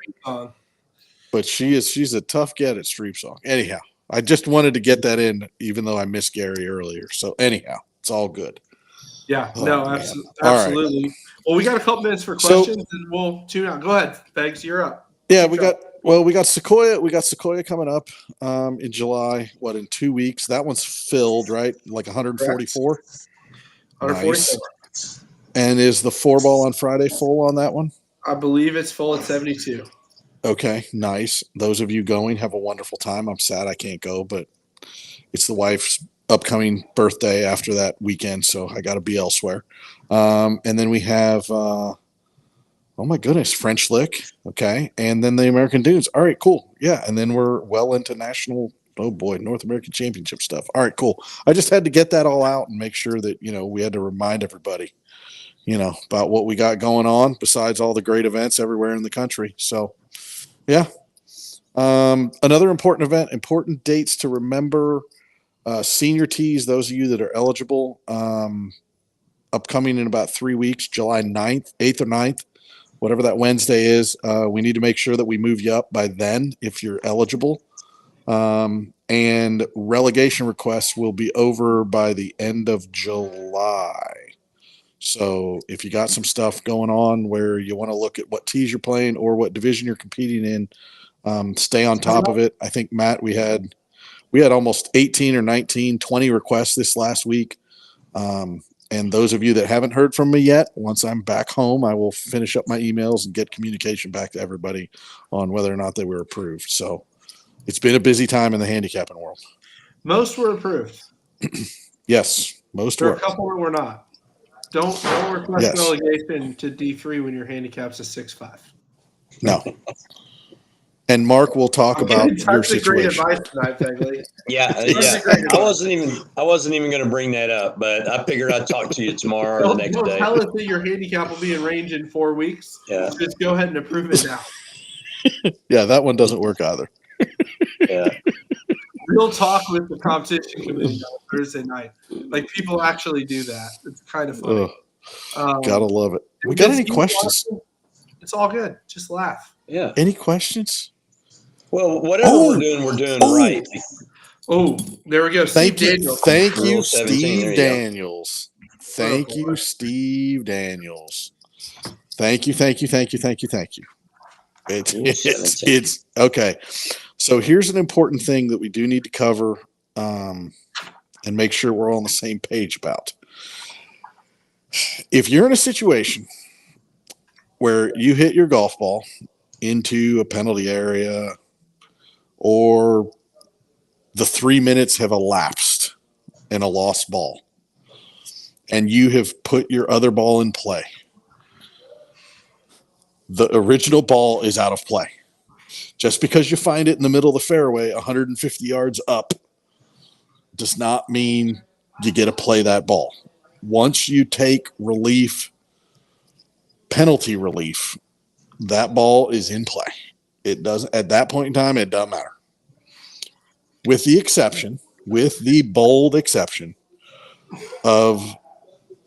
but she's a tough get at Stream Song. Anyhow, I just wanted to get that in, even though I missed Gary earlier. So anyhow, it's all good. Yeah, Oh, no, man. absolutely. All right. Absolutely. Well, we got a couple minutes for So- questions, and we'll tune out. Go ahead, Pegs. You're up. Yeah, Keep we got Sequoia. We got Sequoia coming up in July. What, in 2 weeks? That one's filled, right? Like 144. 144. Nice. And is the 4-ball on Friday full on that one? I believe it's full at 72. Okay, nice. Those of you going, have a wonderful time. I'm sad I can't go, but it's the wife's upcoming birthday after that weekend, so I got to be elsewhere. And then we have, oh my goodness, French Lick. Okay, and then the American Dunes. All right, cool. Yeah, and then we're well into national. Oh boy, North American Championship stuff. All right, cool. I just had to get that all out and make sure that we had to remind everybody, about what we got going on besides all the great events everywhere in the country. So. Yeah. Another important event, important dates to remember, senior tees, those of you that are eligible, upcoming in about 3 weeks, July 9th, 8th or 9th, whatever that Wednesday is. We need to make sure that we move you up by then if you're eligible. And relegation requests will be over by the end of July. So if you got some stuff going on where you want to look at what tees you're playing or what division you're competing in, stay on top of it. I think, Matt, we had almost 18 or 19, 20 requests this last week. And those of you that haven't heard from me yet, once I'm back home, I will finish up my emails and get communication back to everybody on whether or not they were approved. So it's been a busy time in the handicapping world. Most were approved. Yes, most There are were. a couple that were not. Don't request Yes. relegation to D3 when your handicap's a 6.5. No. And Mark will talk about your That's a great situation. advice tonight, Pegley. Yeah. I wasn't even going to bring that up, but I figured I'd talk to you tomorrow or the next Don't day. tell us that your handicap will be in range in 4 weeks. Yeah. Just go ahead and approve it now. Yeah, that one doesn't work either. Yeah. Real talk with the competition committee on Thursday night. Like, people actually do that. It's kind of funny. Gotta love it. We got any questions? It's all good. Just laugh. Yeah. Any questions? Well, whatever we're doing right. Oh, there we go. Thank Steve you. Daniels. Thank Rule you, 17, there Steve you go. Daniels. Thank Oh, you, boy. Steve Daniels. Thank you. It's okay. So here's an important thing that we do need to cover and make sure we're all on the same page about. If you're in a situation where you hit your golf ball into a penalty area or the 3 minutes have elapsed in a lost ball and you have put your other ball in play, the original ball is out of play. Just because you find it in the middle of the fairway 150 yards up does not mean you get to play that ball. Once you take relief, penalty relief, that ball is in play. It doesn't, at that point in time, it doesn't matter. With the bold exception of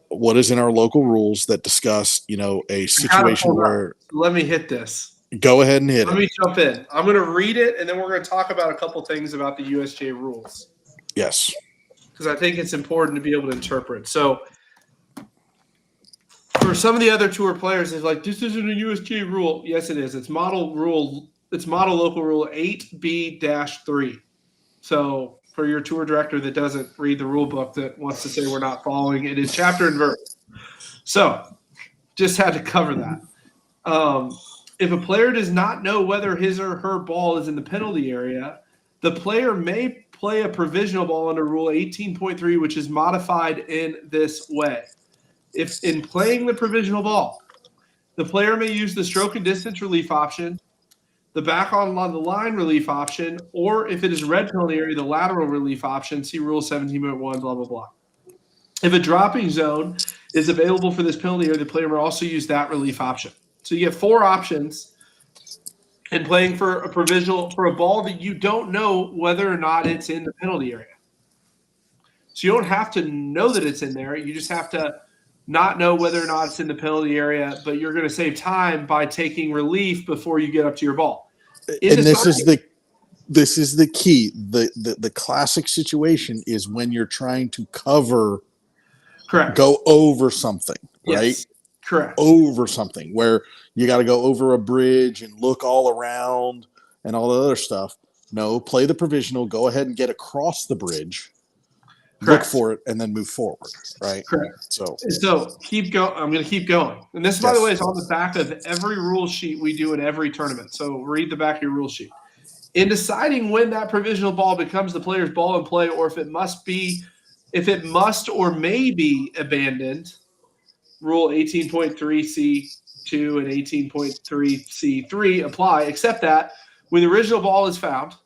what is in our local rules that discuss, a situation where. Let me hit this. Go ahead and hit Let it. me jump in. I'm going to read it, and then we're going to talk about a couple things about the USGA rules. Yes. Because I think it's important to be able to interpret. So for some of the other tour players, it's like, this isn't a USGA rule. Yes, it is. It's model local rule 8B-3. So for your tour director that doesn't read the rule book that wants to say we're not following, it is chapter and verse. So just had to cover that. If a player does not know whether his or her ball is in the penalty area, the player may play a provisional ball under Rule 18.3, which is modified in this way. If in playing the provisional ball, the player may use the stroke and distance relief option, the back on the line relief option, or if it is red penalty area, the lateral relief option, see Rule 17.1, blah, blah, blah. If a dropping zone is available for this penalty area, the player may also use that relief option. So you get 4 options in playing for a provisional for a ball that you don't know whether or not it's in the penalty area. So you don't have to know that it's in there. You just have to not know whether or not it's in the penalty area, but you're going to save time by taking relief before you get up to your ball. And this is the key. The classic situation is when you're trying to cover Correct. go over something, right? Yes. Correct. Over something where you got to go over a bridge and look all around and all the other stuff. No, play the provisional, go ahead and get across the bridge, Correct. look for it, and then move forward, right? Correct. So keep going. I'm going to keep going. And this, by Yes. the way, is on the back of every rule sheet we do in every tournament. So read the back of your rule sheet. In deciding when that provisional ball becomes the player's ball in play, or if it must or may be abandoned, Rule 18.3C2 and 18.3C3 apply, except that when the original ball is found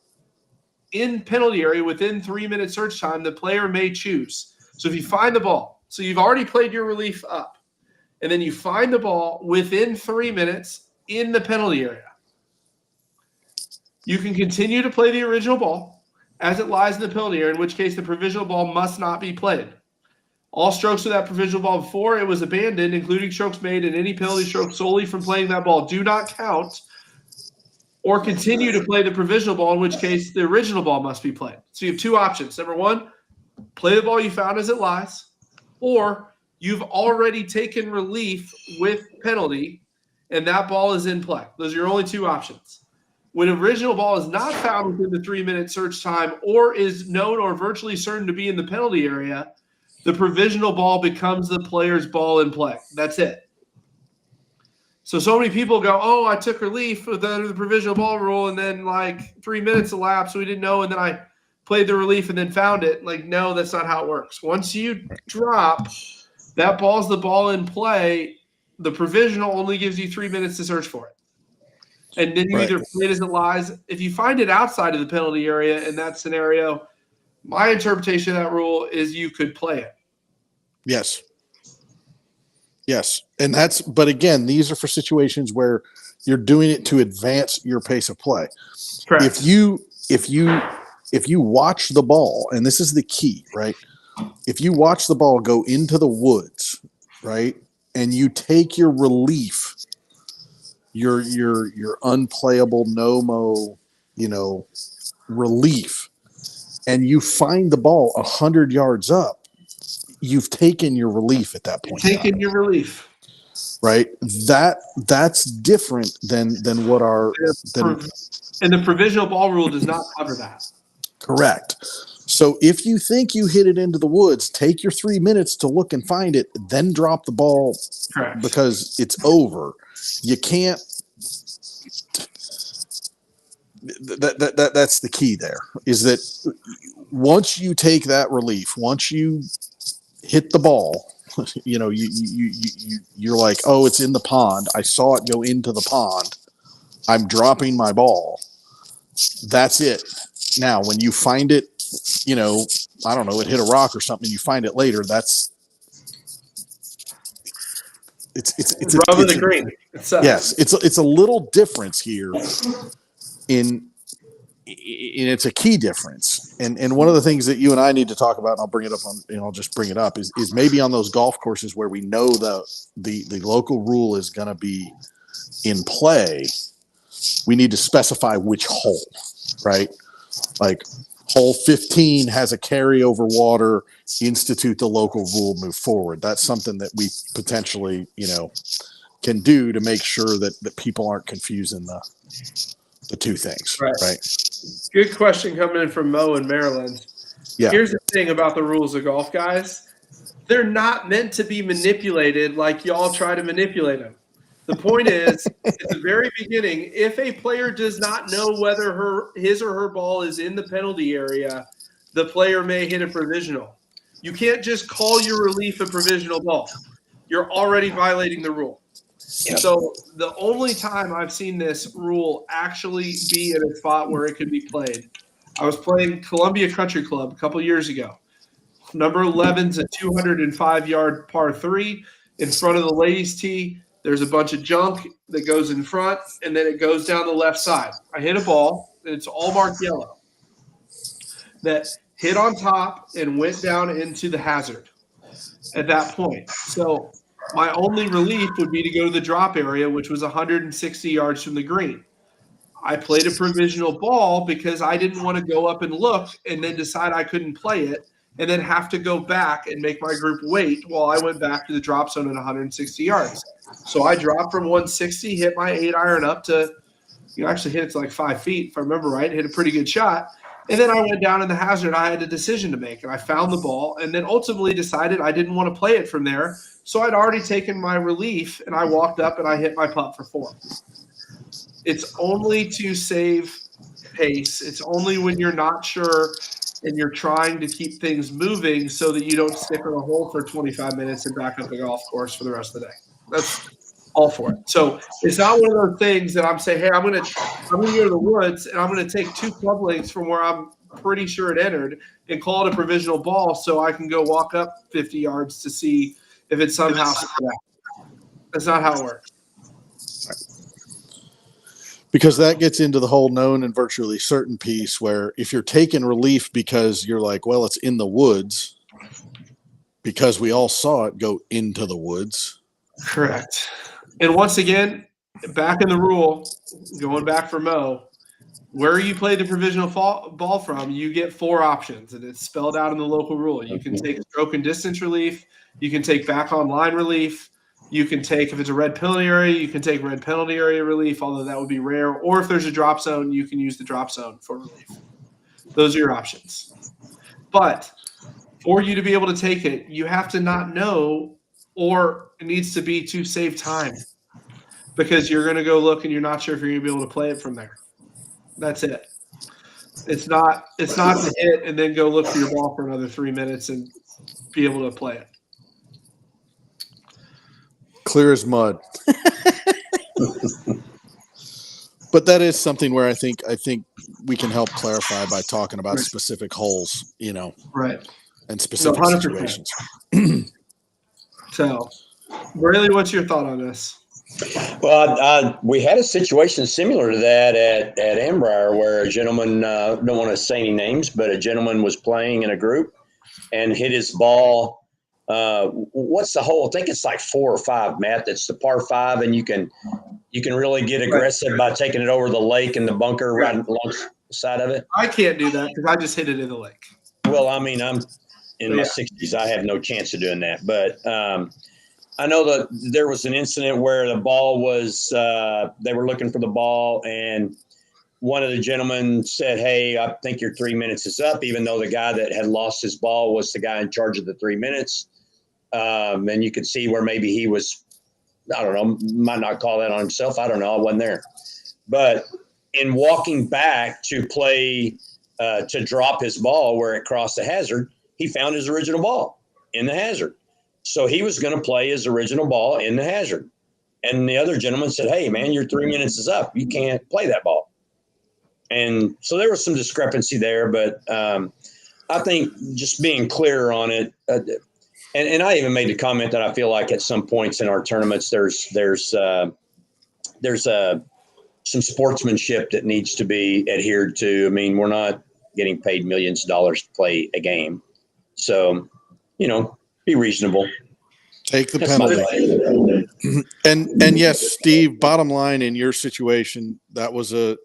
in penalty area within 3-minute search time, the player may choose. So if you find the ball, so you've already played your relief up, and then you find the ball within 3 minutes in the penalty area, you can continue to play the original ball as it lies in the penalty area, in which case the provisional ball must not be played. All strokes of that provisional ball before it was abandoned, including strokes made and any penalty strokes solely from playing that ball, do not count, or continue to play the provisional ball, in which case the original ball must be played. So you have two options. Number one, play the ball you found as it lies, or you've already taken relief with penalty, and that ball is in play. Those are your only two options. When original ball is not found within the 3-minute search time or is known or virtually certain to be in the penalty area, the provisional ball becomes the player's ball in play. That's it. So many people go, oh, I took relief under the provisional ball rule, and then like 3 minutes elapsed, so we didn't know, and then I played the relief and then found it. Like, no, that's not how it works. Once you drop, that ball's the ball in play. The provisional only gives you 3 minutes to search for it. And then you either play it as it lies. If you find it outside of the penalty area in that scenario, my interpretation of that rule is you could play it. Yes. And but again, these are for situations where you're doing it to advance your pace of play. Correct. If you watch the ball, and this is the key, right? If you watch the ball go into the woods, right, and you take your relief, your unplayable no-mo, relief, and you find the ball 100 yards up, you've taken your relief at that point. Taken your relief. Right? That's different than what our and the provisional ball rule does not cover that. Correct. So if you think you hit it into the woods, take your 3 minutes to look and find it, then drop the ball. Correct. Because it's over. You can't. That's the key there, is that once you take that relief, once you hit the ball, you're like, oh, it's in the pond. I saw it go into the pond. I'm dropping my ball. That's it. Now, when you find it, I don't know, it hit a rock or something, you find it later, it's rub of the green. Yes, it's a little difference here in it's a key difference. And one of the things that you and I need to talk about, and I'll bring it up I'll just bring it up, is maybe on those golf courses where we know the local rule is going to be in play, we need to specify which hole, right? Like hole 15 has a carryover water, institute the local rule, move forward. That's something that we potentially, can do to make sure that people aren't confusing the two things. Right. Good question coming in from Mo in Maryland. Yeah. Here's the thing about the rules of golf, guys. They're not meant to be manipulated like y'all try to manipulate them. The point is, at the very beginning, if a player does not know whether his or her ball is in the penalty area, the player may hit a provisional. You can't just call your relief a provisional ball. You're already violating the rule. Yep. So the only time I've seen this rule actually be in a spot where it could be played, I was playing Columbia Country Club a couple years ago. Number 11's a 205-yard par 3 in front of the ladies' tee. There's a bunch of junk that goes in front, and then it goes down the left side. I hit a ball, and it's all marked yellow, that hit on top and went down into the hazard at that point. So my only relief would be to go to the drop area, which was 160 yards from the green. I played a provisional ball because I didn't want to go up and look and then decide I couldn't play it and then have to go back and make my group wait while I went back to the drop zone at 160 yards. So I dropped from 160, hit my 8-iron up to, actually hit it to like 5 feet, if I remember right, hit a pretty good shot. And then I went down in the hazard. I had a decision to make, and I found the ball and then ultimately decided I didn't want to play it from there. So I'd already taken my relief, and I walked up and I hit my putt for 4. It's only to save pace. It's only when you're not sure and you're trying to keep things moving so that you don't stick in a hole for 25 minutes and back up the golf course for the rest of the day. That's all for it. So it's not one of those things that I'm saying, hey, I'm gonna go to the woods and I'm gonna take 2 club lengths from where I'm pretty sure it entered and call it a provisional ball so I can go walk up 50 yards to see if it somehow spread out. That's not how it works. Because that gets into the whole known and virtually certain piece where if you're taking relief because you're like, well, it's in the woods because we all saw it go into the woods. Correct. And once again, back in the rule, going back for Mo, where you play the provisional ball from, you get 4 options, and it's spelled out in the local rule. You can take stroke and distance relief. You can take back on line relief. You can take, if it's a red penalty area, you can take red penalty area relief, although that would be rare. Or if there's a drop zone, you can use the drop zone for relief. Those are your options. But for you to be able to take it, you have to not know, or it needs to be to save time, because you're going to go look and you're not sure if you're going to be able to play it from there. That's it. It's not to hit and then go look for your ball for another 3 minutes and be able to play it. Clear as mud. But that is something where I think we can help clarify by talking about specific holes, right, and specific situations. So, Braley, what's your thought on this? Well, we had a situation similar to that at Embrier where a gentleman, don't want to say any names, but a gentleman was playing in a group and hit his ball. What's the hole? I think it's like 4 or 5, Matt. That's the par 5, and you can really get aggressive by taking it over the lake and the bunker right alongside of it. I can't do that because I just hit it in the lake. Well, I mean, I'm in my 60s. I have no chance of doing that. But I know that there was an incident where the ball was they were looking for the ball, and one of the gentlemen said, hey, I think your 3 minutes is up, even though the guy that had lost his ball was the guy in charge of the 3 minutes. And you could see where maybe he was, I don't know, might not call that on himself. I don't know. I wasn't there. But in walking back to play, to drop his ball where it crossed the hazard, he found his original ball in the hazard. So he was going to play his original ball in the hazard. And the other gentleman said, hey, man, your 3 minutes is up. You can't play that ball. And so there was some discrepancy there. But I think just being clearer on it, and I even made the comment that I feel like at some points in our tournaments, there's some sportsmanship that needs to be adhered to. I mean, we're not getting paid millions of dollars to play a game. So, be reasonable. Take the penalty. And yes, Steve, bottom line in your situation, that was a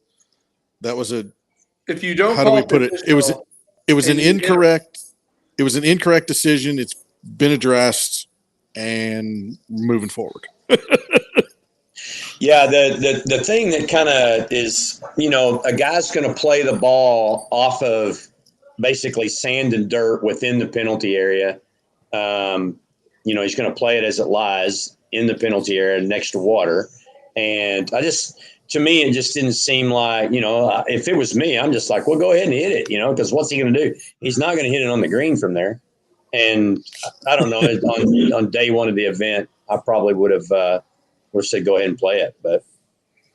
if you don't, how do we put it? It was an incorrect decision. It's been addressed and moving forward. Yeah, the thing that kind of is, a guy's going to play the ball off of basically sand and dirt within the penalty area. He's going to play it as it lies in the penalty area next to water. And to me, it just didn't seem like, if it was me, I'm just like, well, go ahead and hit it, because what's he going to do? He's not going to hit it on the green from there. And I don't know, on day one of the event, I probably would have said, go ahead and play it, but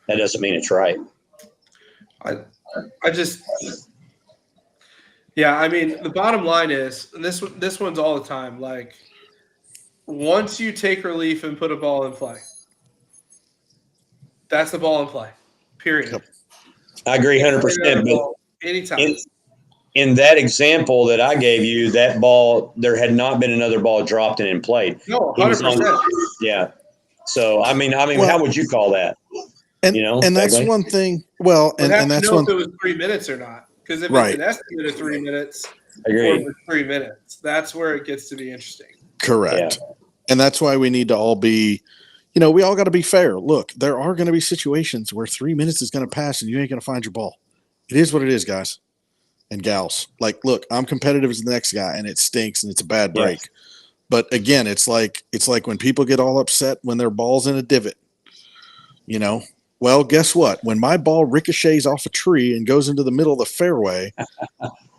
that doesn't mean it's right. I mean, the bottom line is, and this one's all the time, like, once you take relief and put a ball in play, that's the ball in play, period. I agree 100%. But anytime. In that example that I gave you, that ball, there had not been another ball dropped and in played. No, 100%. Yeah. So, I mean, how would you call that? And that's one thing. Well, and that's one. If it was 3 minutes or not, because if it's an estimate of 3 minutes, Agreed. for 3 minutes. That's where it gets to be interesting. Correct. And that's why we need to all be, we all got to be fair. Look, there are going to be situations where 3 minutes is going to pass and you ain't going to find your ball. It is what it is, guys and gals. Like, look, I'm competitive as the next guy and it stinks and it's a bad break. Yes. But again, it's like when people get all upset when their ball's in a divot, Well, guess what? When my ball ricochets off a tree and goes into the middle of the fairway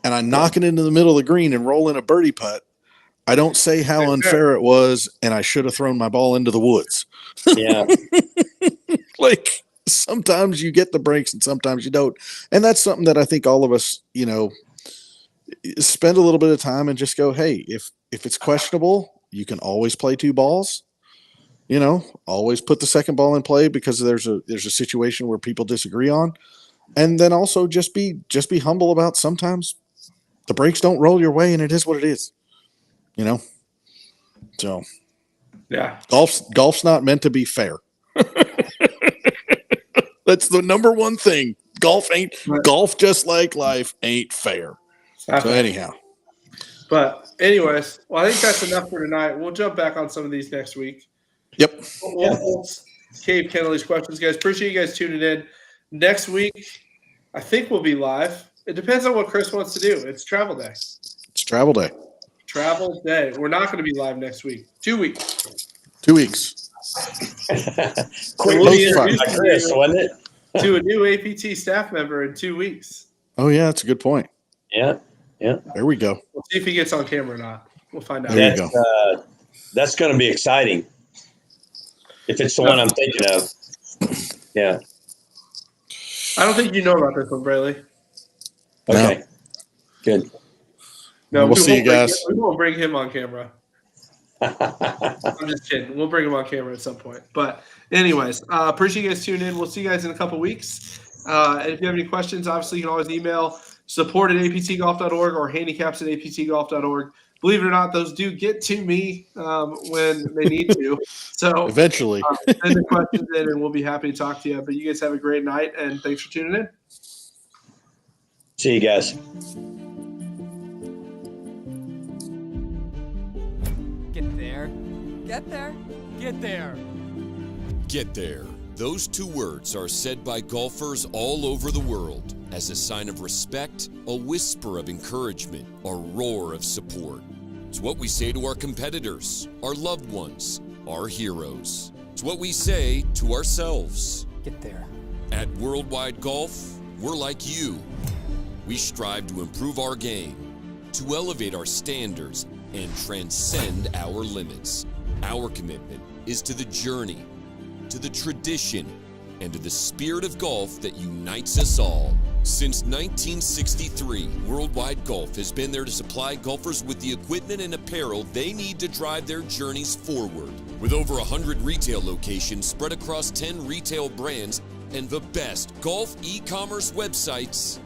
and I knock it into the middle of the green and roll in a birdie putt, I don't say how unfair it was and I should have thrown my ball into the woods. Yeah. Like, sometimes you get the breaks and sometimes you don't. And that's something that I think all of us, spend a little bit of time and just go, hey, if it's questionable, you can always play 2 balls. Always put the second ball in play because there's a situation where people disagree on. And then also just be humble about sometimes the breaks don't roll your way and it is what it is. So Yeah. Golf's not meant to be fair. That's the number one thing. Golf, just like life, ain't fair. So anyhow. But anyways, well, I think that's enough for tonight. We'll jump back on some of these next week. Yep. We'll cave Kennelly's questions, guys. Appreciate you guys tuning in. Next week, I think we'll be live. It depends on what Chris wants to do. It's travel day. It's travel day. Travel day. We're not going to be live next week. 2 weeks. 2 weeks. Quick We'll be by introducing Chris, you wasn't it? to a new APT staff member in 2 weeks. Oh yeah, that's a good point. Yeah. There we go. We'll see if he gets on camera or not. We'll find out. There you go. That's going to be exciting. If it's the one I'm thinking of. Yeah. I don't think you know about this one, Brayley. Okay. Good. No, we'll see you guys. We won't bring him on camera. I'm just kidding. We'll bring him on camera at some point. But anyways, appreciate you guys tuning in. We'll see you guys in a couple weeks. And if you have any questions, obviously you can always email support@aptgolf.org or handicaps@aptgolf.org. Believe it or not, those do get to me when they need to. So eventually, send the questions in, and we'll be happy to talk to you. But you guys have a great night, and thanks for tuning in. See you guys. Get there. Get there. Get there. Get there. Those 2 words are said by golfers all over the world as a sign of respect, a whisper of encouragement, a roar of support. It's what we say to our competitors, our loved ones, our heroes. It's what we say to ourselves. Get there. At Worldwide Golf, we're like you. We strive to improve our game, to elevate our standards, and transcend our limits. Our commitment is to the journey, to the tradition, and to the spirit of golf that unites us all. Since 1963, Worldwide Golf has been there to supply golfers with the equipment and apparel they need to drive their journeys forward. With over 100 retail locations spread across 10 retail brands and the best golf e-commerce websites,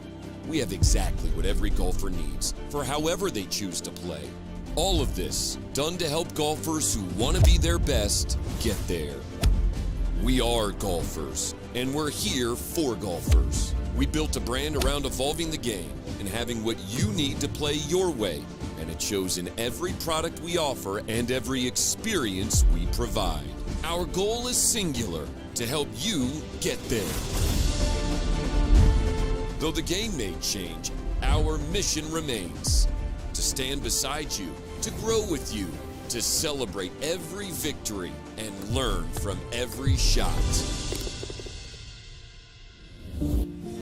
we have exactly what every golfer needs for however they choose to play. All of this done to help golfers who want to be their best get there. We are golfers, and we're here for golfers. We built a brand around evolving the game and having what you need to play your way, and it shows in every product we offer and every experience we provide. Our goal is singular, to help you get there. Though the game may change, our mission remains: to stand beside you, to grow with you, to celebrate every victory and learn from every shot.